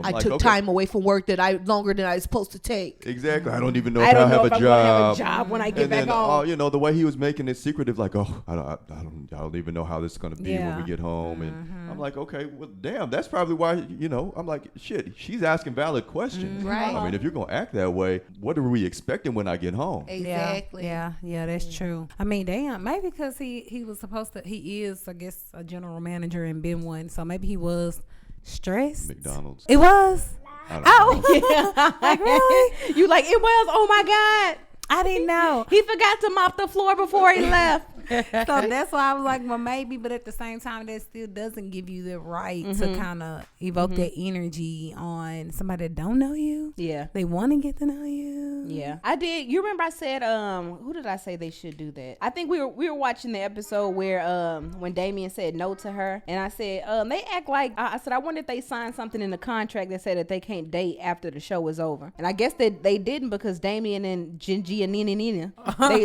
Speaker 1: I took time away from work longer than I was supposed to take.
Speaker 3: Exactly. I don't even know if I'll have a job
Speaker 2: when I get back home.
Speaker 3: The way he was making it secretive, like, oh, I don't even know how this is going to be when we get home. And I'm like, okay, well, damn, that's probably why, I'm like, shit, she's asking valid questions.
Speaker 1: Right.
Speaker 3: I mean, if you're going to act that way, what are we expecting when I get home?
Speaker 1: Exactly.
Speaker 4: Yeah, that's true. I mean, damn, maybe because he is, I guess, a general manager and been one, so maybe he was stressed.
Speaker 3: McDonald's.
Speaker 4: It was?
Speaker 3: I don't know.
Speaker 2: Yeah.
Speaker 4: Like, really?
Speaker 2: You like, it was, oh my God.
Speaker 4: I didn't know.
Speaker 2: He forgot to mop the floor before he left.
Speaker 4: So that's why I was like, well, maybe, but at the same time, that still doesn't give you the right to kind of evoke that energy on somebody that don't know you.
Speaker 2: Yeah.
Speaker 4: They want to get to know you.
Speaker 2: Yeah. I did. You remember I said, who did I say they should do that? I think we were watching the episode where when Damien said no to her, and I said, they act like, I said, I wonder if they signed something in the contract that said that they can't date after the show is over. And I guess that they didn't, because Damien and Gingy and Nina,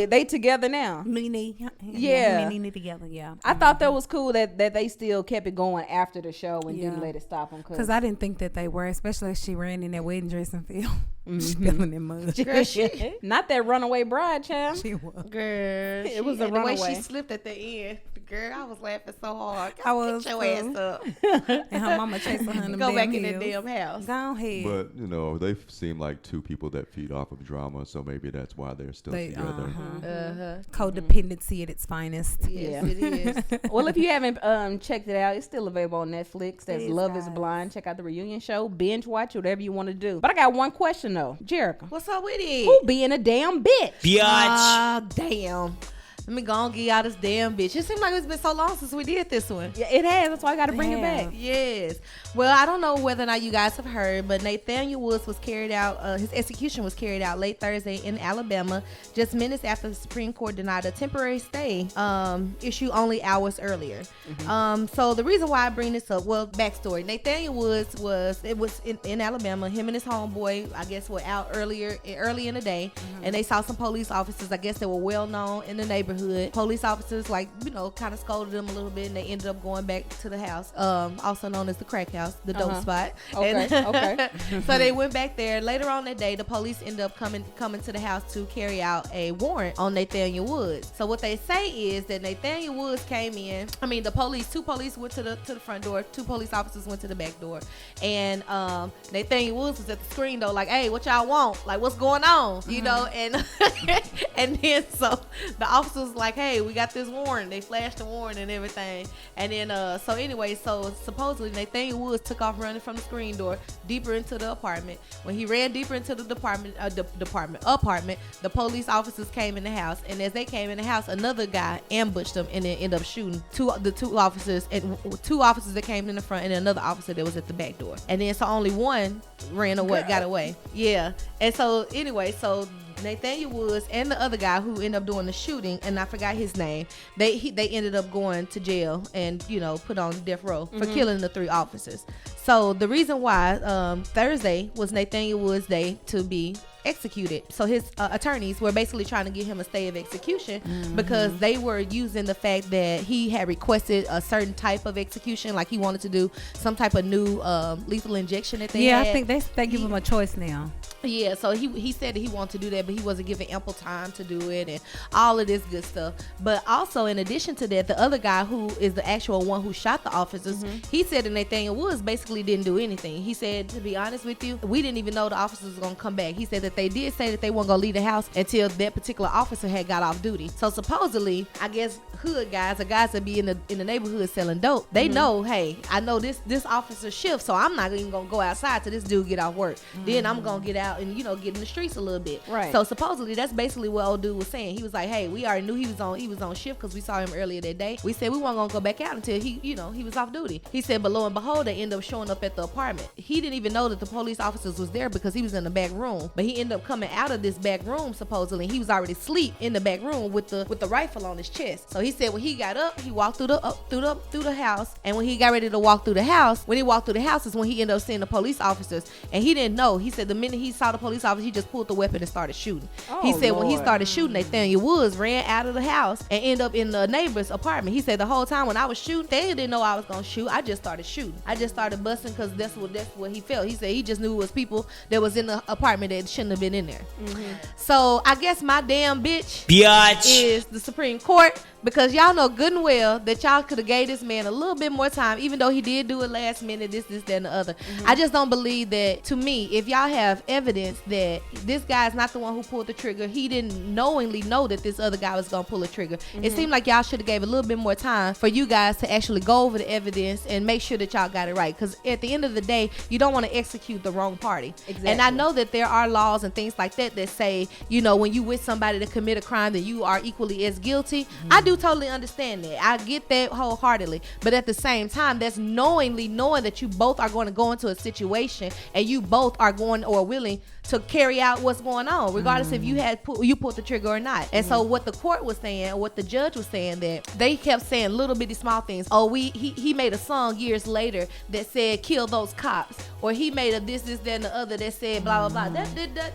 Speaker 2: they together now. Yeah.
Speaker 4: Together, yeah.
Speaker 2: I thought that was cool that they still kept it going after the show and didn't let it stop them.
Speaker 4: Because I didn't think that they were, especially as she ran in that wedding dress and fell. Spilling in mud.
Speaker 2: Girl, not that runaway bride, child.
Speaker 4: She was.
Speaker 1: Girl,
Speaker 2: it was a runaway.
Speaker 1: The way she slipped at the end. Girl, I was laughing so hard.
Speaker 4: I was
Speaker 1: Get your ass up.
Speaker 4: And her mama chasing her in the
Speaker 1: Go back in
Speaker 4: hills.
Speaker 1: the damn house.
Speaker 4: Go ahead.
Speaker 3: But, they seem like two people that feed off of drama, so maybe that's why they're still together.
Speaker 4: Codependency at its finest.
Speaker 1: Yes, it is.
Speaker 2: Well, if you haven't checked it out, it's still available on Netflix. That's Love
Speaker 4: guys.
Speaker 2: is Blind. Check out the reunion show. Binge watch, whatever you want to do. But I got one question, though. Jherica.
Speaker 1: What's up with it?
Speaker 2: Who being a damn bitch?
Speaker 1: Damn. Let me go and get out this damn bitch. It seems like it's been so long since we did this one.
Speaker 2: Yeah, it has. That's why I got to bring it back.
Speaker 1: Yes. Well, I don't know whether or not you guys have heard, but Nathaniel Woods was carried out, his execution was carried out late Thursday in Alabama, just minutes after the Supreme Court denied a temporary stay issue only hours earlier. So the reason why I bring this up, well, backstory. Nathaniel Woods was in Alabama. Him and his homeboy, I guess, were out early in the day, and they saw some police officers. I guess they were well known in the neighborhood. Police officers, kind of scolded them a little bit, and they ended up going back to the house, also known as the crack house, the dope spot.
Speaker 2: Okay.
Speaker 1: So they went back there. Later on that day, the police ended up coming to the house to carry out a warrant on Nathaniel Woods. So what they say is that Nathaniel Woods came in. I mean, two police went to the front door. 2 police officers went to the back door, and Nathaniel Woods was at the screen though, like, "Hey, what y'all want? Like, what's going on?" You know, and and then so the officers was like, "Hey, we got this warrant." They flashed the warrant and everything, and then so supposedly Nathaniel Woods took off running from the screen door deeper into the apartment. When he ran deeper into the apartment, the police officers came in the house, and as they came in the house, another guy ambushed them and then ended up shooting two officers that came in the front and another officer that was at the back door. And then so only one ran away, got away. Yeah. And so anyway, so Nathaniel Woods and the other guy who ended up doing the shooting, and I forgot his name, they ended up going to jail and, put on death row for killing the 3 officers. So the reason why Thursday was Nathaniel Woods' day to be executed. So his attorneys were basically trying to get him a stay of execution because they were using the fact that he had requested a certain type of execution, like he wanted to do some type of new lethal injection that they had.
Speaker 4: I think they give him a choice now.
Speaker 1: Yeah, so he said that he wanted to do that, but he wasn't given ample time to do it and all of this good stuff. But also, in addition to that, the other guy who is the actual one who shot the officers, he said that Nathaniel Woods basically didn't do anything. He said, to be honest with you, we didn't even know the officers were going to come back. He said that they did say that they weren't going to leave the house until that particular officer had got off duty. So supposedly, I guess hood guys or guys that be in the neighborhood selling dope, they know, hey, I know this officer shift, so I'm not even going to go outside till this dude get off work. Then I'm going to get out and get in the streets a little bit.
Speaker 2: Right.
Speaker 1: So supposedly that's basically what old dude was saying. He was like, hey, we already knew he was on shift because we saw him earlier that day. We said we weren't gonna go back out until he was off duty. He said, but lo and behold, they ended up showing up at the apartment. He didn't even know that the police officers was there because he was in the back room. But he ended up coming out of this back room supposedly. He was already asleep in the back room with the rifle on his chest. So he said when he got up, he walked through the house, and when he got ready to walk through the house, is when he ended up seeing the police officers, and he didn't know. He said the minute he saw the police officer, he just pulled the weapon and started shooting. He said when he started shooting, Nathaniel Woods ran out of the house and ended up in the neighbor's apartment. He said the whole time when I was shooting, they didn't know I was gonna shoot. I just started shooting. I just started busting because that's what he felt. He said he just knew it was people that was in the apartment that shouldn't have been in there. So I guess my damn bitch is the Supreme Court, because y'all know good and well that y'all could have gave this man a little bit more time, even though he did do it last minute, this, that, and the other. I just don't believe that. To me, if y'all have evidence that this guy is not the one who pulled the trigger, he didn't knowingly know that this other guy was gonna pull a trigger. It seemed like y'all should have gave a little bit more time for you guys to actually go over the evidence and make sure that y'all got it right, because at the end of the day, you don't want to execute the wrong party. Exactly. And I know that there are laws and things like that say, when you with somebody to commit a crime, that you are equally as guilty. I do totally understand that. I get that wholeheartedly. But at the same time, that's knowing that you both are going to go into a situation and you both are going or willing to carry out what's going on, regardless if you pulled the trigger or not. And so what the court was saying, or what the judge was saying, that they kept saying little bitty small things. Oh, he made a song years later that said kill those cops, or he made a this, that, and the other that said blah blah blah.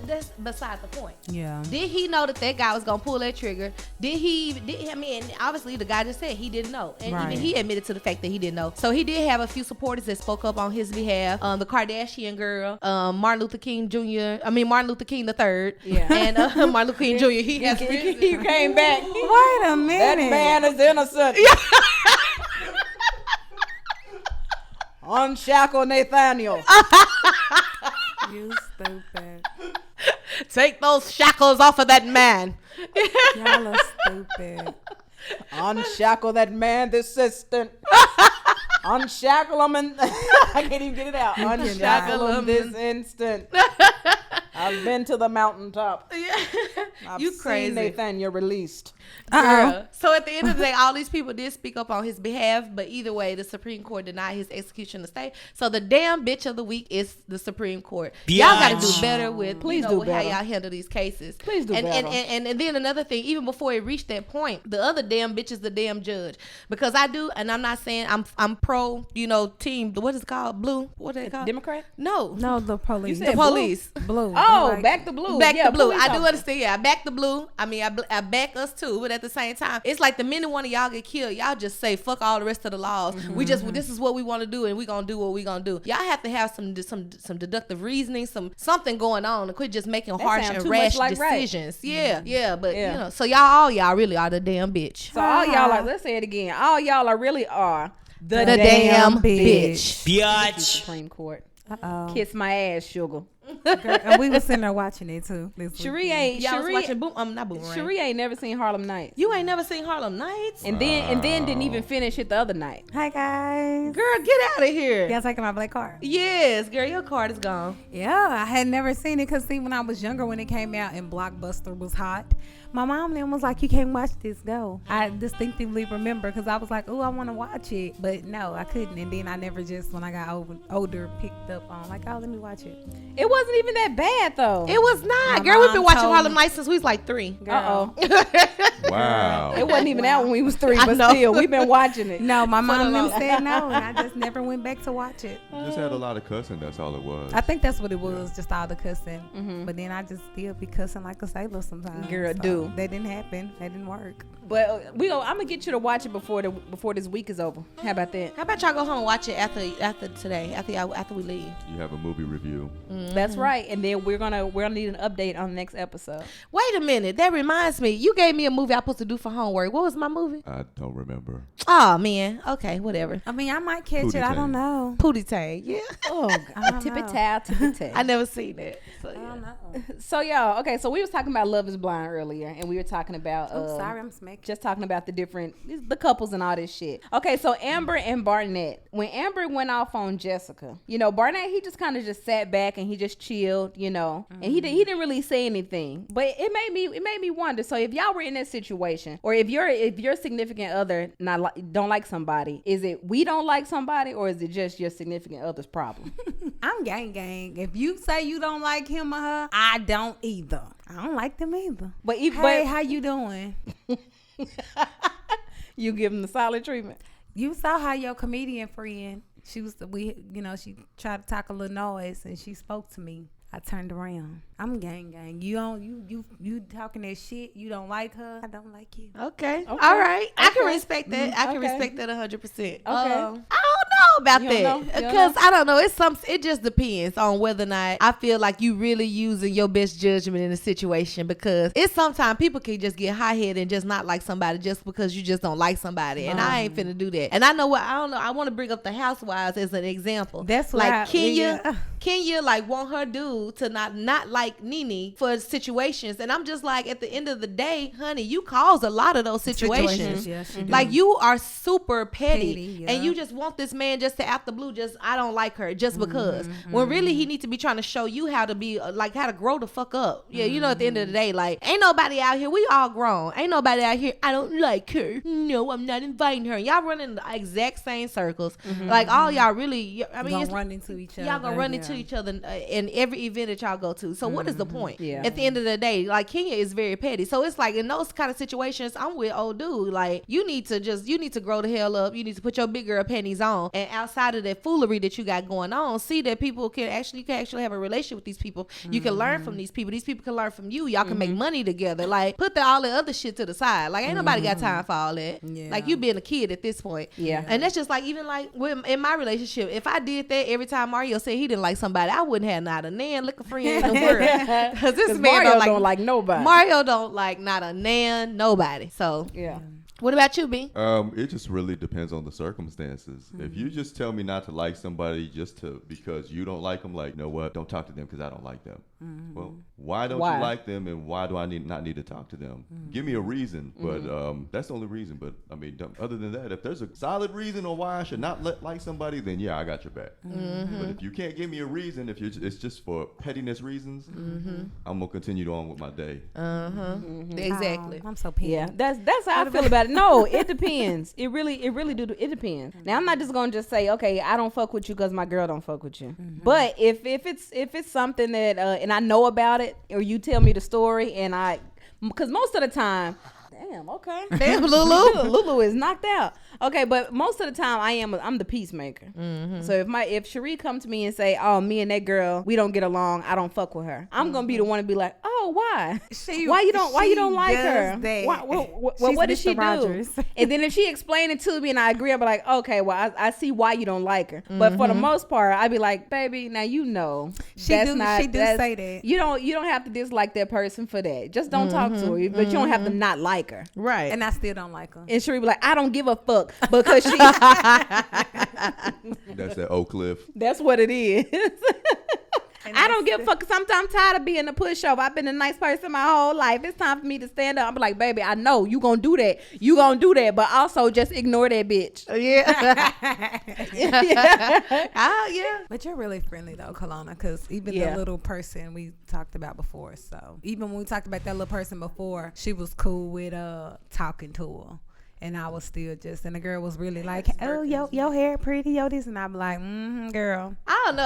Speaker 1: That's beside the point. Yeah. Did he know that guy was gonna pull that trigger? I mean, obviously the guy just said he didn't know, and even he admitted to the fact that he didn't know. So he did have a few supporters that spoke up on his behalf. The Kardashian girl, Martin Luther King the third, and Martin Luther King Jr. He
Speaker 2: came back.
Speaker 4: Wait a minute.
Speaker 2: That man is innocent. Unshackle Nathaniel.
Speaker 4: You stupid.
Speaker 1: Take those shackles off of that man.
Speaker 4: Y'all are stupid.
Speaker 2: Unshackle that man, the assistant. Unshackle him and I can't even get it out. Unshackle him this instant. I've been to the mountaintop. I've
Speaker 1: you crazy.
Speaker 2: Seen Nathaniel released.
Speaker 1: So at the end of the day, all these people did speak up on his behalf, but either way, the Supreme Court denied his execution to stay. So the damn bitch of the week is the Supreme Court. Y'all got to do better with how y'all handle these cases.
Speaker 2: Please do better.
Speaker 1: And then another thing, even before it reached that point, the other damn bitch is the damn judge. Because I do, and I'm not saying I'm pro, team, what is it called? Blue? What is it called?
Speaker 2: Democrat?
Speaker 1: No,
Speaker 4: the police.
Speaker 1: You said the police.
Speaker 4: Blue.
Speaker 2: Oh, back the blue.
Speaker 1: Back the blue. I do understand. I back the blue. I mean, I back us too. But at the same time, it's like the minute one of y'all get killed, y'all just say fuck all the rest of the laws. This is what we want to do, and we gonna do what we gonna do. Y'all have to have some deductive reasoning, something going on, and quit just making harsh and rash decisions. Right. But so y'all really are the damn bitch.
Speaker 2: So all y'all are. Let's say it again. All y'all are really are
Speaker 1: the damn bitch.
Speaker 2: Biatch. Supreme Court. Kiss my ass, sugar.
Speaker 4: Girl, and we was sitting there watching it too.
Speaker 2: Cherie ain't.
Speaker 1: Y'all was watching not Boomerang.
Speaker 2: Cherie ain't never seen Harlem Nights.
Speaker 1: You ain't never seen Harlem Nights?
Speaker 2: And then didn't even finish it the other night.
Speaker 4: Hi guys.
Speaker 1: Girl, get out of here.
Speaker 4: Y'all taking my black card?
Speaker 1: Yes, girl, your card is gone.
Speaker 4: Yeah, I had never seen it because when I was younger, when it came out and Blockbuster was hot, my mom then was like, you can't watch this, go. I distinctively remember because I was like, oh, I want to watch it. But no, I couldn't. And then I never just, when I got older, picked up on like, oh, let me watch it.
Speaker 2: It wasn't even that bad though.
Speaker 1: It was not.
Speaker 4: My
Speaker 1: Girl, we've been
Speaker 4: mom
Speaker 1: watching
Speaker 4: told
Speaker 1: Harlem
Speaker 4: me-
Speaker 1: Nights since we was like 3.
Speaker 2: Uh-oh.
Speaker 3: Wow.
Speaker 2: It wasn't even out when we was 3,
Speaker 1: I
Speaker 2: but
Speaker 1: know.
Speaker 2: still, we've been watching it.
Speaker 4: No, my mom
Speaker 1: long.
Speaker 4: them said no, and I just never went back to watch it.
Speaker 3: Just had a lot of cussing. That's all it was.
Speaker 4: I think that's what it was, just all the cussing. But then I just still be cussing like a sailor sometimes.
Speaker 2: Girl, do.
Speaker 4: That didn't happen. That didn't work.
Speaker 2: But I'm gonna get you to watch it before this week is over. How about that?
Speaker 1: How about y'all go home and watch it after today, after we leave?
Speaker 3: You have a movie review.
Speaker 2: That's right. And then we're gonna need an update on the next episode.
Speaker 1: Wait a minute. That reminds me. You gave me a movie I supposed to do for homework. What was my movie?
Speaker 3: I don't remember.
Speaker 1: Oh man. Okay, whatever.
Speaker 4: I mean, I might catch
Speaker 3: Pootie
Speaker 4: it. I
Speaker 3: Tang.
Speaker 4: don't know.
Speaker 1: Pootie Tang. Yeah.
Speaker 2: Oh,
Speaker 4: I don't
Speaker 2: tippy
Speaker 4: know.
Speaker 2: towel.
Speaker 1: I never seen it. So,
Speaker 4: I
Speaker 1: yeah.
Speaker 4: don't know.
Speaker 2: So y'all, okay. So we was talking about Love Is Blind earlier, and we were talking about.
Speaker 4: Sorry, I'm smacking.
Speaker 2: Just talking about the couples and all this shit. Okay, so Amber and Barnett. When Amber went off on Jessica, Barnett, he just kind of just sat back and he just chilled, and he didn't really say anything. But it made me wonder. So if y'all were in that situation, or if your significant other don't like somebody, is it we don't like somebody, or is it just your significant other's problem?
Speaker 4: I'm gang. If you say you don't like him or her, I don't either. I don't like them either.
Speaker 2: But
Speaker 4: Hey, how you doing?
Speaker 2: you give them the solid treatment.
Speaker 4: You saw how your comedian friend, she tried to talk a little noise and she spoke to me. I turned around. I'm gang. You talking that shit. You don't like her. I don't like you.
Speaker 1: Okay.
Speaker 2: Okay.
Speaker 1: All right. I can
Speaker 2: Okay.
Speaker 1: respect that. I can
Speaker 2: Okay.
Speaker 1: respect that 100%.
Speaker 2: Okay.
Speaker 1: I don't know about
Speaker 2: You don't know?
Speaker 1: that
Speaker 2: You don't
Speaker 1: because I don't know. It just depends on whether or not I feel like you really using your best judgment in a situation, because it's sometimes people can just get high headed and just not like somebody just because you just don't like somebody, and I ain't finna do that. And I know what I don't know. I want to bring up the Housewives as an example.
Speaker 4: That's
Speaker 1: like
Speaker 4: why
Speaker 1: Kenya like want her dude to not like Nene for situations, and I'm just like, at the end of the day, honey, you cause a lot of those situations.
Speaker 4: Yeah, she do.
Speaker 1: Like, you are super petty,
Speaker 4: Yeah.
Speaker 1: and you just want this man just to, out the blue, just I don't like her just because. When really he need to be trying to show you how to be like how to grow the fuck up. Yeah, at the end of the day, like, ain't nobody out here. We all grown. Ain't nobody out here. I don't like her. No, I'm not inviting her. Y'all running the exact same circles. Like, all y'all really. I mean,
Speaker 4: gonna run into each other.
Speaker 1: y'all gonna run into each other in every event that y'all go to. So what is the point?
Speaker 2: Yeah.
Speaker 1: At the end of the day, like, Kenya is very petty. So it's like, in those kind of situations, I'm with old dude. Like, you need to grow the hell up. You need to put your big girl panties on, and outside of that foolery that you got going on, see that people can actually have a relationship with these people. You can learn from these people. These people can learn from you. Y'all can make money together. Like, put all the other shit to the side. Like, ain't nobody got time for all that.
Speaker 4: Yeah.
Speaker 1: Like, you being a kid at this point.
Speaker 2: Yeah.
Speaker 1: And that's just like, even like in my relationship, if I did that every time Mario said he didn't like somebody, I wouldn't have not a nan lick a friend in the world. Because this man
Speaker 2: Mario
Speaker 1: don't like
Speaker 2: nobody.
Speaker 1: Mario don't like not a nan nobody. So
Speaker 2: Yeah.
Speaker 1: what about you, B?
Speaker 3: It just really depends on the circumstances. If you just tell me not to like somebody because you don't like them, like, you know what, don't talk to them because I don't like them. Well, why don't you like them, and why do I not need to talk to them? Give me a reason, but that's the only reason. But I mean, other than that, if there's a solid reason on why I should not like somebody, then yeah, I got your back. But if you can't give me a reason, if it's just for pettiness reasons, I'm gonna continue on with my day.
Speaker 1: Exactly.
Speaker 4: I'm so petty.
Speaker 2: Yeah, that's how I feel about it. No, it depends. It really depends. Now, I'm not just gonna just say, okay, I don't fuck with you because my girl don't fuck with you. But if it's something that and I know about it, or you tell me the story, and because most of the time. Damn, okay.
Speaker 1: Damn, Lulu.
Speaker 2: Lulu is knocked out. Okay, but most of the time I'm the peacemaker. So if Cherie come to me and say, oh, me and that girl, we don't get along, I don't fuck with her, I'm gonna be the one to be like, oh, why? Why you don't like her? What did she do? And then if she explain it to me and I agree, I'll be like, okay, well, I see why you don't like her. But for the most part, I'd be like, baby, now she do
Speaker 4: say that.
Speaker 2: You don't have to dislike that person for that. Just don't talk to her, but you don't have to not like her.
Speaker 1: Right.
Speaker 4: And I still don't like her.
Speaker 2: And Cherie be like, I don't give a fuck because she.
Speaker 3: That's that Oak Cliff.
Speaker 2: That's what it is. I don't give a fuck, because I'm tired of being a pushover. I've been a nice person my whole life. It's time for me to stand up. I'm like, baby, I know you gonna do that. You gonna do that, but also just ignore that bitch.
Speaker 1: Yeah. Yeah.
Speaker 4: But you're really friendly though, KeLanna, because even the little person we talked about before. So even when we talked about that little person before, she was cool with talking to her. And I was still and the girl was really like, oh, your hair pretty, this. And I'm like, girl.
Speaker 1: I don't know.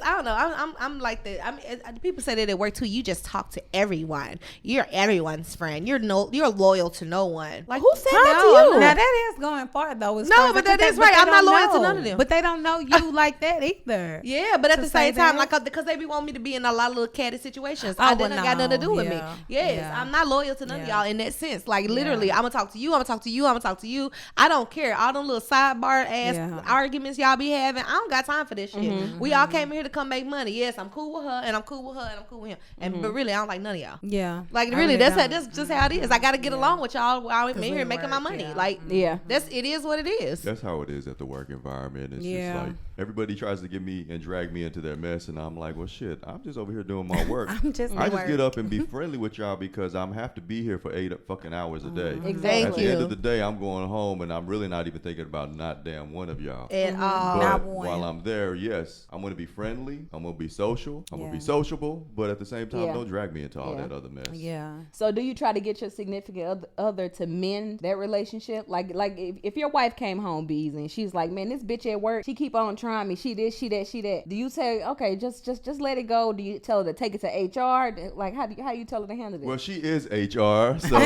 Speaker 1: I don't know. I'm like that. People say that at work too. You just talk to everyone. You're everyone's friend. You're loyal to no one. Like, who said that to you?
Speaker 4: Now that is going far though.
Speaker 1: No, but that is right. I'm not loyal to none of them.
Speaker 4: But they don't know you like that either.
Speaker 1: Yeah, but at the same time, like, because they be wanting me to be in a lot of little catty situations. I didn't got nothing to do with me. Yes, I'm not loyal to none of y'all in that sense. Like, literally, I'm gonna talk to you. I'm gonna talk to you. I'm gonna talk to you. I don't care. All them little sidebar ass arguments y'all be having. I don't got time for this shit. We all came here to come make money. Yes, I'm cool with her, and I'm cool with her, and I'm cool with him. But really, I don't like none of y'all.
Speaker 4: Yeah,
Speaker 1: like really, that's just how it is. I got to get along with y'all while I'm in here making my money. Like, it is what it is.
Speaker 3: That's how it is at the work environment. It's just like everybody tries to get me and drag me into their mess, and I'm like, well, shit, I'm just over here doing my work. I just get up and be friendly with y'all because I'm have to be here for 8 fucking hours a day.
Speaker 2: Exactly.
Speaker 3: At the end of the day, I'm going home, and I'm really not even thinking about not damn one of y'all.
Speaker 1: At all.
Speaker 3: But while I'm there, yes, I'm going to be friendly. I'm going to be social. I'm going to be sociable. But at the same time, don't drag me into all that other mess.
Speaker 4: Yeah.
Speaker 2: So do you try to get your significant other to mend that relationship? Like if your wife came home, Bees, and she's like, man, this bitch at work, she keep on trying me. She this, she that, she that. Do you say, okay, just let it go? Do you tell her to take it to HR? Like, how you tell her to handle it?
Speaker 3: Well, she is HR, so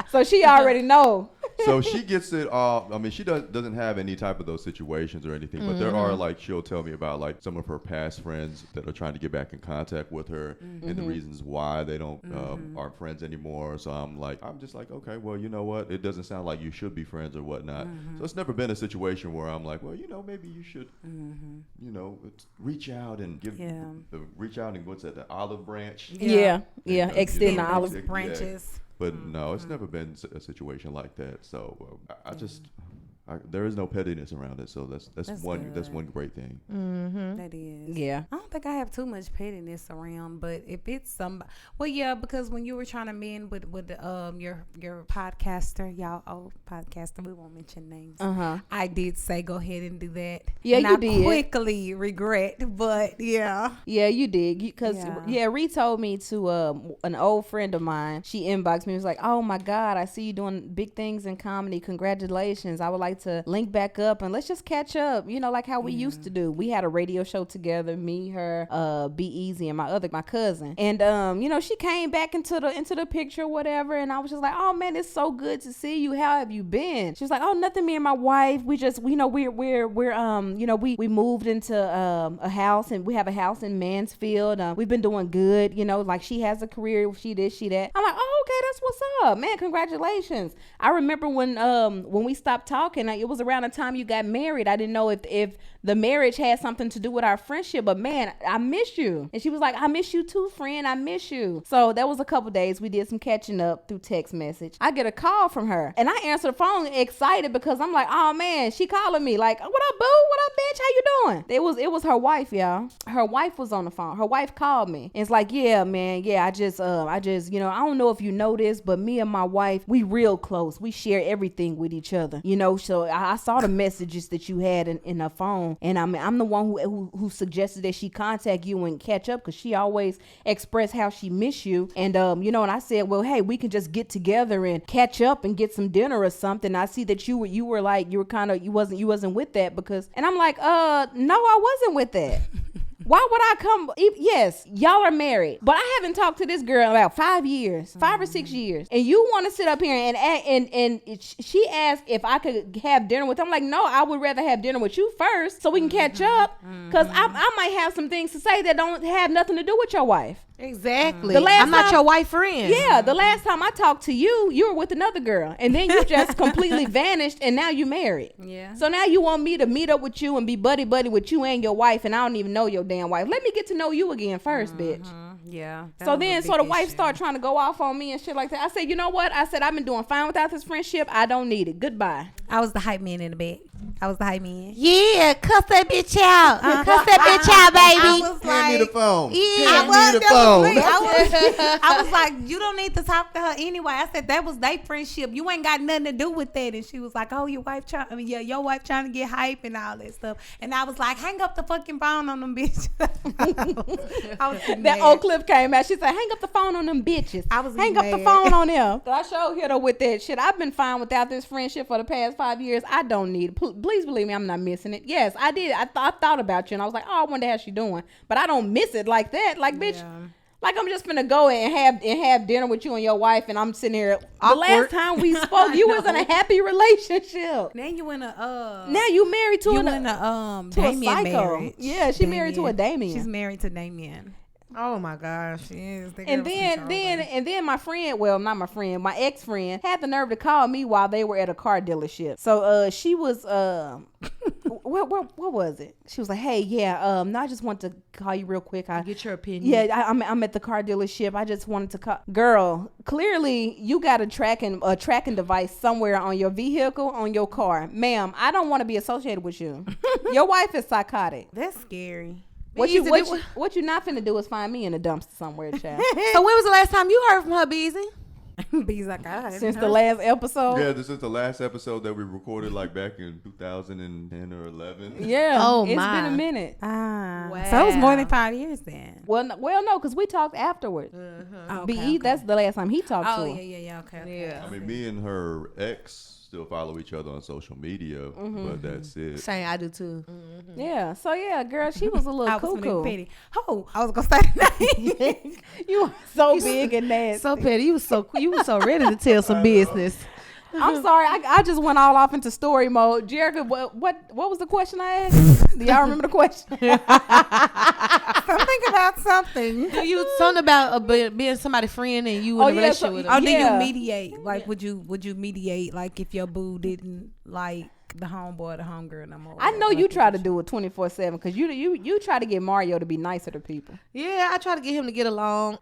Speaker 2: so she already know.
Speaker 3: So she gets it all. I mean, she doesn't have any type of those situations or anything, but there are, like, she'll tell me about, like, some of her past friends that are trying to get back in contact with her and the reasons why they don't aren't friends anymore. So I'm just like, okay, well, you know what? It doesn't sound like you should be friends or whatnot. So it's never been a situation where I'm like, well, you know, maybe you should, you know, reach out and reach out and what's that, the olive branch?
Speaker 2: Yeah. Extend the olive
Speaker 4: branches.
Speaker 3: But no, it's never been a situation like that. So there is no pettiness around it. So that's one great thing.
Speaker 4: That is.
Speaker 2: Yeah.
Speaker 4: I don't think I have too much pettiness around, but if it's somebody, well, yeah, because when you were trying to mend with your podcaster, y'all old podcaster, we won't mention names. I did say go ahead and do that.
Speaker 2: Yeah,
Speaker 4: and
Speaker 2: you
Speaker 4: I
Speaker 2: did.
Speaker 4: Quickly regret, but yeah.
Speaker 2: Yeah, you did. Because Ree told me to an old friend of mine. She inboxed me. Was like, oh my God, I see you doing big things in comedy. Congratulations. I would like to link back up and let's just catch up, you know, like how we used to do. We had a radio show together, me, her, Be Easy, and my cousin. And you know, she came back into the picture, whatever, and I was just like, oh man, it's so good to see you. How have you been? She was like, oh, nothing, me and my wife, we just, you know, we're you know, we moved into a house, and we have a house in Mansfield. We've been doing good, you know, like she has a career, she this, she that. I'm like, oh, okay, that's what's up, man, congratulations. I remember when we stopped talking, it was around the time you got married. I didn't know if the marriage had something to do with our friendship, but man, I miss you. And she was like, I miss you too, friend. I miss you. So that was a couple days. We did some catching up through text message. I get a call from her, and I answer the phone excited because I'm like, oh man, she calling me like, what up, boo? What up, bitch? How you doing? It was her wife, y'all. Her wife was on the phone. Her wife called me. And it's like, yeah, man, yeah, I just, you know, I don't know if you know this, but me and my wife, we real close. We share everything with each other, you know. So I saw the messages that you had in her phone, and I'm the one who suggested that she contact you and catch up, because she always expressed how she miss you. And you know, and I said, well, hey, we can just get together and catch up and get some dinner or something. I see that you were like, you wasn't with that, because, and I'm like, no, I wasn't with that. Why would I come? Yes, y'all are married, but I haven't talked to this girl in about 5 years, 5 or 6 years. And you want to sit up here and she asked if I could have dinner with her. I'm like, no, I would rather have dinner with you first so we can catch up, because I might have some things to say that don't have nothing to do with your wife.
Speaker 1: Exactly. I'm not your wife friend.
Speaker 2: Yeah, the last time I talked to you, you were with another girl, and then you just completely vanished, and now you married.
Speaker 4: Yeah.
Speaker 2: So now you want me to meet up with you and be buddy with you and your wife, and I don't even know your damn wife. Let me get to know you again first, bitch.
Speaker 4: Yeah.
Speaker 2: So then, the wife started trying to go off on me and shit like that. I said, you know what? I said, I've been doing fine without this friendship. I don't need it. Goodbye.
Speaker 4: I was the hype man in the bed. I was the hype man.
Speaker 1: Yeah, cuss that bitch out. Cuss that bitch out, baby.
Speaker 4: I was
Speaker 3: Hand me the phone.
Speaker 1: Yeah,
Speaker 3: Hand me the phone.
Speaker 4: I was like, you don't need to talk to her anyway. I said, that was their friendship. You ain't got nothing to do with that. And she was like, oh, your wife trying to get hype and all that stuff. And I was like, hang up the fucking phone on them bitches.
Speaker 2: That old clip came out. She said, hang up the phone on them bitches. Hang up the phone on them. So I showed hit her with that shit. I've been fine without this friendship for the past 5 years. I don't need it. please believe me, I'm not missing it. Yes, I did. I thought about you, and I was like, oh, I wonder how she doing. But I don't miss it like that. Like, bitch, like I'm just finna go and have dinner with you and your wife, and I'm sitting here. The last time we spoke, you was in a happy relationship.
Speaker 4: Now you in a
Speaker 2: Now you married to
Speaker 4: you
Speaker 2: a
Speaker 4: in a
Speaker 2: to a
Speaker 4: Damien
Speaker 2: psycho.
Speaker 4: marriage.
Speaker 2: Yeah, she married to a Damien.
Speaker 4: She's married to Damien.
Speaker 1: Oh my gosh.
Speaker 4: Yes,
Speaker 2: And then my friend, well, not my friend, my ex-friend had the nerve to call me while they were at a car dealership. So she was what was it? She was like, "Hey, yeah, no, I just want to call you real quick. I
Speaker 1: Get your opinion.
Speaker 2: Yeah, I'm at the car dealership. I just wanted to call." Girl, clearly you got a tracking device somewhere on your vehicle, on your car, ma'am. I don't want to be associated with you. Your wife is psychotic.
Speaker 4: That's scary.
Speaker 2: What you not finna do is find me in a dumpster somewhere, child.
Speaker 1: So when was the last time you heard from her, Beezy?
Speaker 4: B's like, I
Speaker 2: Since the last episode.
Speaker 3: Yeah, this is the last episode that we recorded like back in 2010 or 11.
Speaker 2: Yeah.
Speaker 1: Oh,
Speaker 2: it's
Speaker 1: my.
Speaker 2: been a minute.
Speaker 4: So it was more than 5 years then.
Speaker 2: Well, no, because we talked afterwards.
Speaker 4: Okay.
Speaker 2: That's the last time he talked to her.
Speaker 4: Yeah. Okay.
Speaker 1: Yeah.
Speaker 3: I mean, me and her ex still follow each other on social media, but that's it.
Speaker 1: Same, I do too.
Speaker 2: Yeah. So yeah, girl, she was a little
Speaker 4: I was
Speaker 2: cuckoo.
Speaker 4: petty. Oh, I was gonna say the name.
Speaker 2: You were so big and nasty.
Speaker 1: So petty. You was so ready to tell some business.
Speaker 2: I'm sorry, I just went all off into story mode. Jherica, what was the question I asked? Do y'all remember the question?
Speaker 4: Something about something.
Speaker 1: You something about being somebody's friend and you in a relationship with them.
Speaker 4: Oh, did you mediate? Like, would you mediate? Like, if your boo didn't like the homeboy or the homegirl no more?
Speaker 2: I know you try to do it 24/7 because you try to get Mario to be nicer to people.
Speaker 1: Yeah, I try to get him to get along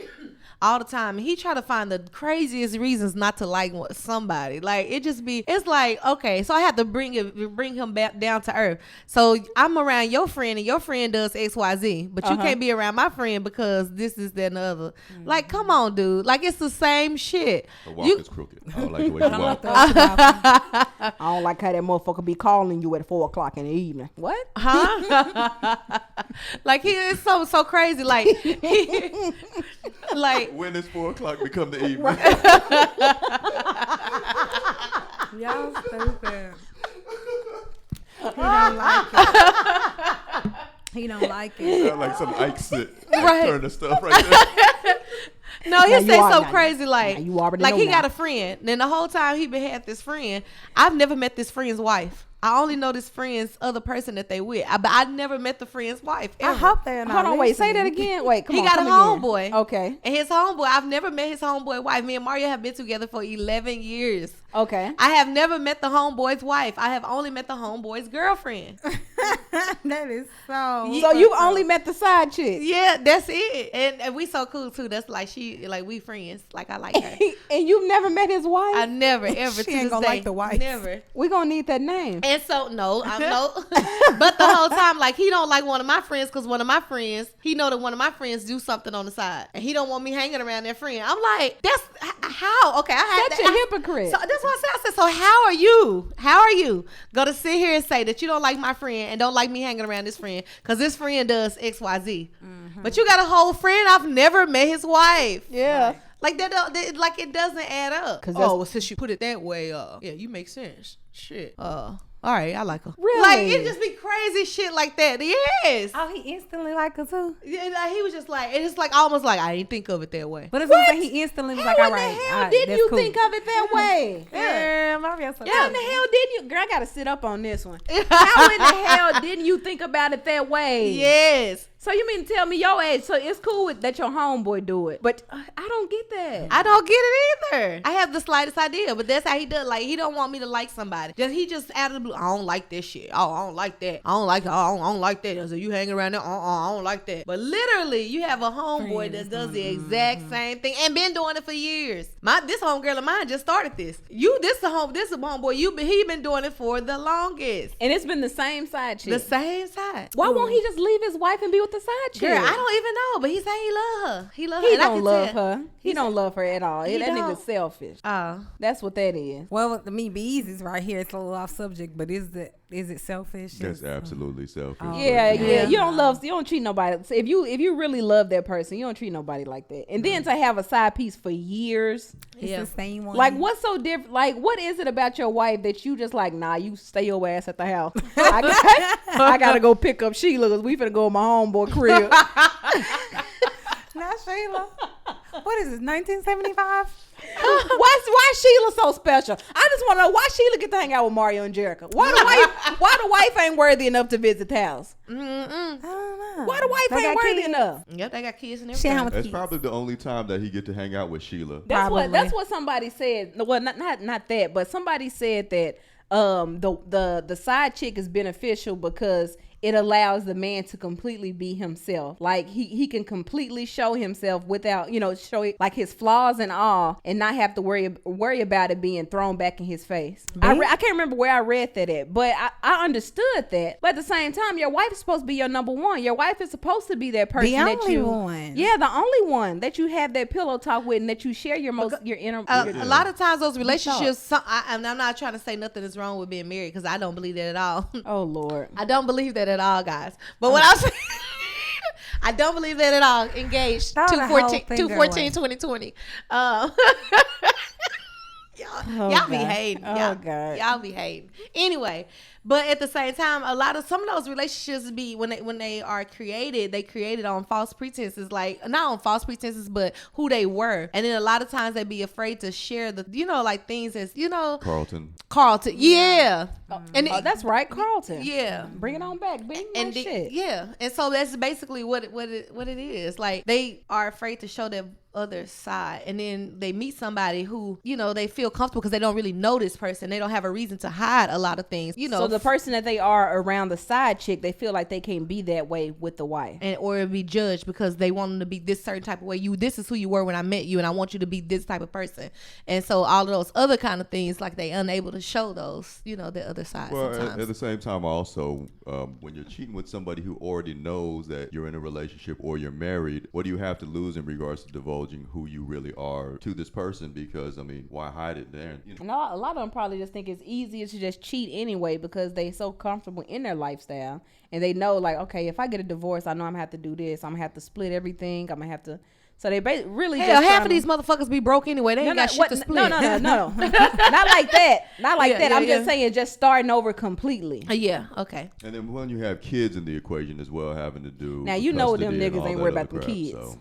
Speaker 1: all the time. And he try to find the craziest reasons not to like somebody. Like it's like, okay, so I have to bring him back down to earth. So I'm around your friend and your friend does XYZ, but you can't be around my friend because this is that and the other. Like, come on, dude. Like, it's the same shit.
Speaker 3: The walk is crooked. I don't like the way you walk.
Speaker 2: I don't like how that motherfucker be calling you at 4:00 in the evening. What?
Speaker 1: Huh? Like, he is so crazy. Like, like,
Speaker 3: when is 4:00 become the evening?
Speaker 4: Y'all stupid. He don't like it. He don't like it.
Speaker 3: Sound like some Ike shit.
Speaker 1: Right.
Speaker 3: Turn the stuff right there.
Speaker 1: No, he say so crazy, like
Speaker 2: you already
Speaker 1: like
Speaker 2: know
Speaker 1: he
Speaker 2: now.
Speaker 1: got a friend. Then the whole time he been had this friend, I've never met this friend's wife. I only know this friend's other person that they with. But I never met the friend's wife. Ever.
Speaker 4: I hope they're not.
Speaker 2: Hold on, wait. Say that
Speaker 4: listening.
Speaker 2: again. Wait, come
Speaker 1: He
Speaker 2: on.
Speaker 1: got a
Speaker 2: come again.
Speaker 1: homeboy.
Speaker 2: Okay.
Speaker 1: And his homeboy, I've never met his homeboy wife. Me and Mario have been together for 11 years.
Speaker 2: Okay.
Speaker 1: I have never met the homeboy's wife. I have only met the homeboy's girlfriend.
Speaker 4: That is so.
Speaker 2: So you've only met the side chick.
Speaker 1: Yeah, that's it. And we so cool too. That's like we friends. Like, I like her.
Speaker 2: And you've never met his wife?
Speaker 1: I never ever.
Speaker 4: She
Speaker 1: to
Speaker 4: ain't
Speaker 1: this
Speaker 4: gonna
Speaker 1: day,
Speaker 4: like the wife.
Speaker 1: Never.
Speaker 2: We're going to need that name.
Speaker 1: And so no, but the whole time, like, he don't like one of my friends because one of my friends, he know that one of my friends do something on the side, and he don't want me hanging around that friend. I'm like, that's how? Okay, I had
Speaker 2: Such a hypocrite.
Speaker 1: So that's what I said. I said, so how are you? How are you gonna sit here and say that you don't like my friend and don't like me hanging around this friend because this friend does XYZ, but you got a whole friend I've never met his wife.
Speaker 2: Yeah.
Speaker 1: Right. Like that, like it doesn't add up. Oh, well, since you put it that way, yeah, you make sense. Shit. All right, I like her.
Speaker 2: Really?
Speaker 1: Like, it just be crazy shit like that. Yes.
Speaker 4: Oh, he instantly like her too.
Speaker 1: Yeah, like, he was just like, it's like almost like I didn't think of it that way.
Speaker 4: But it's like he instantly was like, all
Speaker 2: How in
Speaker 4: right.
Speaker 2: the hell didn't you think of it that way?
Speaker 4: Yeah, Mario.
Speaker 2: How in the hell didn't you? Girl, I got to sit up on this one. How in the hell didn't you think about it that way?
Speaker 1: Yes.
Speaker 2: So you mean to tell me your age? So it's cool that your homeboy do it, but I don't get that.
Speaker 1: I don't get it either. I have the slightest idea, but that's how he does. Like, he don't want me to like somebody. He just out of the blue. I don't like this shit. Oh, I don't like that. I don't like. I don't like that. So you hang around there. I don't like that. But literally, you have a homeboy that does the exact same thing and been doing it for years. This homegirl of mine just started this. This a homeboy. He been doing it for the longest.
Speaker 2: And it's been the same side chick.
Speaker 1: The same side.
Speaker 2: Why won't he just leave his wife and be with the side chick?
Speaker 1: Girl, I don't even know, but he say he love her. He love her.
Speaker 2: He
Speaker 1: and I
Speaker 2: don't
Speaker 1: can
Speaker 2: love
Speaker 1: tell.
Speaker 2: her. He don't love her at all. That
Speaker 1: don't.
Speaker 2: nigga's selfish.
Speaker 1: Oh.
Speaker 2: That's what that is.
Speaker 4: Well, the me Bees is right here. It's a little off subject, but is that Is it selfish?
Speaker 3: That's absolutely selfish.
Speaker 4: Oh.
Speaker 2: Yeah.
Speaker 4: Yeah.
Speaker 2: You don't treat nobody. So if you really love that person, you don't treat nobody like that. And then to have a side piece for years,
Speaker 4: It's the same one.
Speaker 2: like what's so different? Like what is it about your wife that you just like? Nah, you stay your ass at the house. I gotta go pick up Sheila because we finna go to my homeboy crib.
Speaker 4: Not Sheila. What is this, 1975?
Speaker 2: Why Sheila so special? I just want to know why Sheila get to hang out with Mario and Jherica. Why the wife ain't worthy enough to visit the house?
Speaker 4: I don't know.
Speaker 2: Why the wife ain't worthy enough?
Speaker 1: Yep, they got kids and
Speaker 4: She
Speaker 1: everything.
Speaker 4: hang with
Speaker 3: That's
Speaker 4: kids.
Speaker 3: probably the only time that he get to hang out with Sheila.
Speaker 2: That's what somebody said. Well, not that, but somebody said that the side chick is beneficial because it allows the man to completely be himself. Like he can completely show himself without, show like his flaws and all, and not have to worry about it being thrown back in his face. I can't remember where I read that at, but I understood that. But at the same time, your wife is supposed to be your number one. Your wife is supposed to be that person
Speaker 4: The
Speaker 2: that
Speaker 4: only
Speaker 2: you,
Speaker 4: one.
Speaker 2: yeah, the only one that you have that pillow talk with, and that you share your inner.
Speaker 1: A lot of times those relationships, and I'm not trying to say nothing is wrong with being married because I don't believe that at all.
Speaker 2: Oh Lord,
Speaker 1: I don't believe that at all, guys. But what I'm saying, I don't believe that at all. Engaged
Speaker 4: Throw the whole thing
Speaker 1: 2/14/2020. Y'all be hating.
Speaker 2: God.
Speaker 1: Y'all be hating. Anyway, but at the same time, some of those relationships be when they are created, they created on false pretenses, like not on false pretenses, but who they were. And then a lot of times they be afraid to share the, like things as,
Speaker 3: Carlton.
Speaker 1: Yeah. And
Speaker 2: that's right, Carlton.
Speaker 1: yeah.
Speaker 2: Bring it on back, big
Speaker 1: And
Speaker 2: shit.
Speaker 1: yeah, and so that's basically what it is. Like they are afraid to show their other side, and then they meet somebody who they feel comfortable because they don't really know this person. They don't have a reason to hide a lot of things.
Speaker 2: So the person that they are around the side chick, they feel like they can't be that way with the wife,
Speaker 1: or be judged because they want them to be this certain type of way. This is who you were when I met you, and I want you to be this type of person. And so all of those other kind of things, like they unable to show those, the other side.
Speaker 3: Well,
Speaker 1: sometimes.
Speaker 3: at the same time, also, when you're cheating with somebody who already knows that you're in a relationship or you're married, what do you have to lose in regards to divulging who you really are to this person? Because why hide it there?
Speaker 2: No, a lot of them probably just think it's easier to just cheat anyway because they so comfortable in their lifestyle, and they know like, okay, if I get a divorce, I know I'm gonna have to do this. I'm gonna have to split everything. I'm gonna have to. So they really
Speaker 1: Hell,
Speaker 2: just
Speaker 1: half of these motherfuckers be broke anyway. They ain't got shit to split.
Speaker 2: No. Not like that. Not like that. I'm just saying, just starting over completely.
Speaker 1: Yeah. Okay.
Speaker 3: And then when you have kids in the equation as well, having to do
Speaker 2: Now you know them
Speaker 3: custody and
Speaker 2: niggas
Speaker 3: all
Speaker 2: ain't
Speaker 3: that
Speaker 2: worried
Speaker 3: other
Speaker 2: about them
Speaker 3: crap,
Speaker 2: kids.
Speaker 3: so.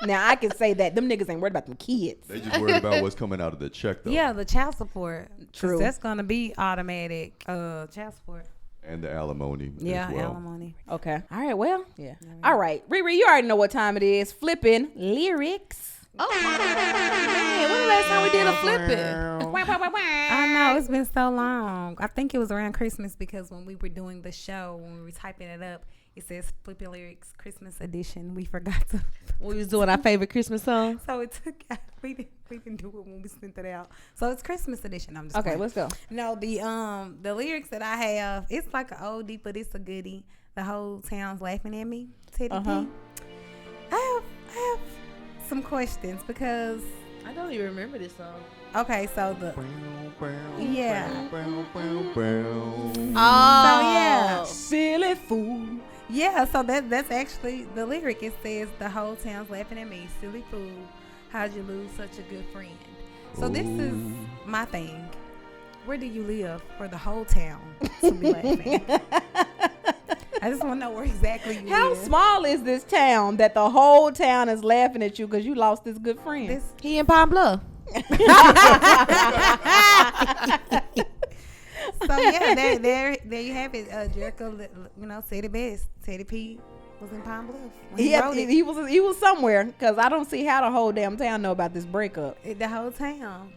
Speaker 2: Now I can say that them niggas ain't worried about them kids.
Speaker 3: They just worried about what's coming out of the check, though.
Speaker 4: Yeah, the child support. 'Cause
Speaker 2: True.
Speaker 4: That's gonna be automatic. Child support.
Speaker 3: And the alimony
Speaker 4: Yeah,
Speaker 3: as well.
Speaker 4: alimony.
Speaker 2: Okay. All right. Well. Yeah. All right. RiRi, you already know what time it is. Flipping lyrics.
Speaker 1: Oh man, when the last time we did a flipping?
Speaker 4: I know, it's been so long. I think it was around Christmas because when we were doing the show, when we were typing it up, it says Flipping Lyrics Christmas Edition. We forgot to.
Speaker 1: We was doing our favorite Christmas song.
Speaker 4: So it took out. We didn't do it when we sent it out. So it's Christmas Edition. I'm just
Speaker 2: Okay.
Speaker 4: playing.
Speaker 2: Let's go.
Speaker 4: No, the lyrics that I have, it's like an oldie, but it's a goodie. The whole town's laughing at me. Teddy P. I have some questions because
Speaker 1: I don't even remember this song.
Speaker 4: okay, so yeah.
Speaker 1: Oh,
Speaker 4: So yeah.
Speaker 2: Silly fool.
Speaker 4: Yeah, so that's actually the lyric. It says the whole town's laughing at me. Silly fool, how'd you lose such a good friend? So this is my thing. Where do you live for the whole town to be laughing? I just want to know where exactly you
Speaker 2: How
Speaker 4: live.
Speaker 2: small is this town that the whole town is laughing at you because you lost this good friend?
Speaker 1: He in Pine Bluff.
Speaker 4: So yeah, there you have it. Jherica, said it best. Teddy P was in Pine Bluff. When he wrote it.
Speaker 2: He was somewhere because I don't see how the whole damn town know about this breakup.
Speaker 4: The whole town.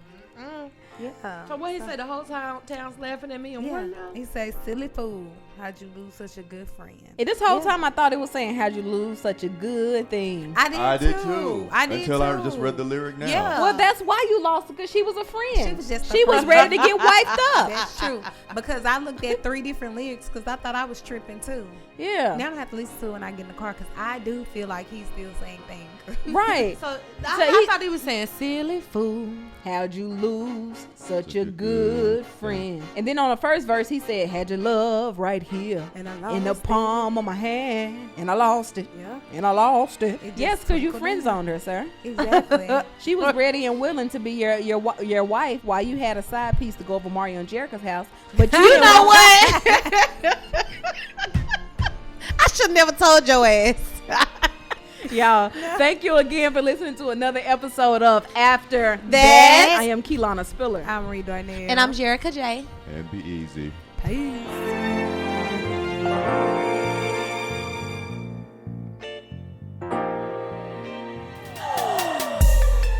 Speaker 4: Yeah.
Speaker 1: So what he said, the whole town's laughing at me and what now?
Speaker 4: He said, silly fool, how'd you lose such a good friend?
Speaker 2: And this whole time I thought it was saying, how'd you lose such a good thing?
Speaker 3: I did too. Until I just read the lyric now.
Speaker 4: Yeah.
Speaker 2: Well, that's why you lost it, because she was a friend.
Speaker 4: She was just
Speaker 2: She was ready to get wiped up.
Speaker 4: That's true. Because I looked at 3 different lyrics because I thought I was tripping too.
Speaker 2: Yeah.
Speaker 4: Now I'm going to have to listen to it when I get in the car because I do feel like he's still saying things.
Speaker 2: Right.
Speaker 1: So I thought he was saying, silly fool.
Speaker 2: How'd you lose lose such a good friend. And then on the first verse, he said, had your love right here
Speaker 4: And I lost
Speaker 2: in the
Speaker 4: it.
Speaker 2: palm of my hand. And I lost it.
Speaker 4: Yeah.
Speaker 2: And I lost it.
Speaker 4: It just
Speaker 2: Yes, because you
Speaker 4: trickled
Speaker 2: friend
Speaker 4: in.
Speaker 2: zoned her, sir.
Speaker 4: Exactly.
Speaker 2: She was ready and willing to be your wife while you had a side piece to go over Mario and Jherica's house. But
Speaker 1: You know what? I should never told your ass.
Speaker 2: Y'all, thank you again for listening to another episode of After
Speaker 1: That.
Speaker 2: That. I am KeLanna Spiller.
Speaker 4: I'm RiRi Darnell.
Speaker 1: And I'm Jherica Jay.
Speaker 3: And be easy.
Speaker 4: Peace.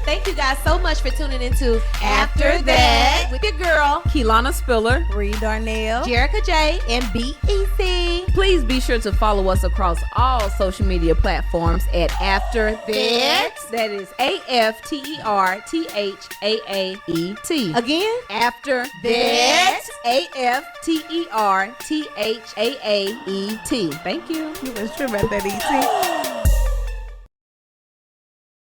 Speaker 1: Thank you guys so much for tuning into After That with your girl,
Speaker 2: KeLanna Spiller.
Speaker 4: RiRi Darnell.
Speaker 1: Jherica Jay, and be easy.
Speaker 2: Please be sure to follow us across all social media platforms at After That. That is AFTERTHAAET.
Speaker 1: Again,
Speaker 2: After
Speaker 1: That.
Speaker 2: AFTERTHAAET. Thank you.
Speaker 4: You was sure about that, E.T.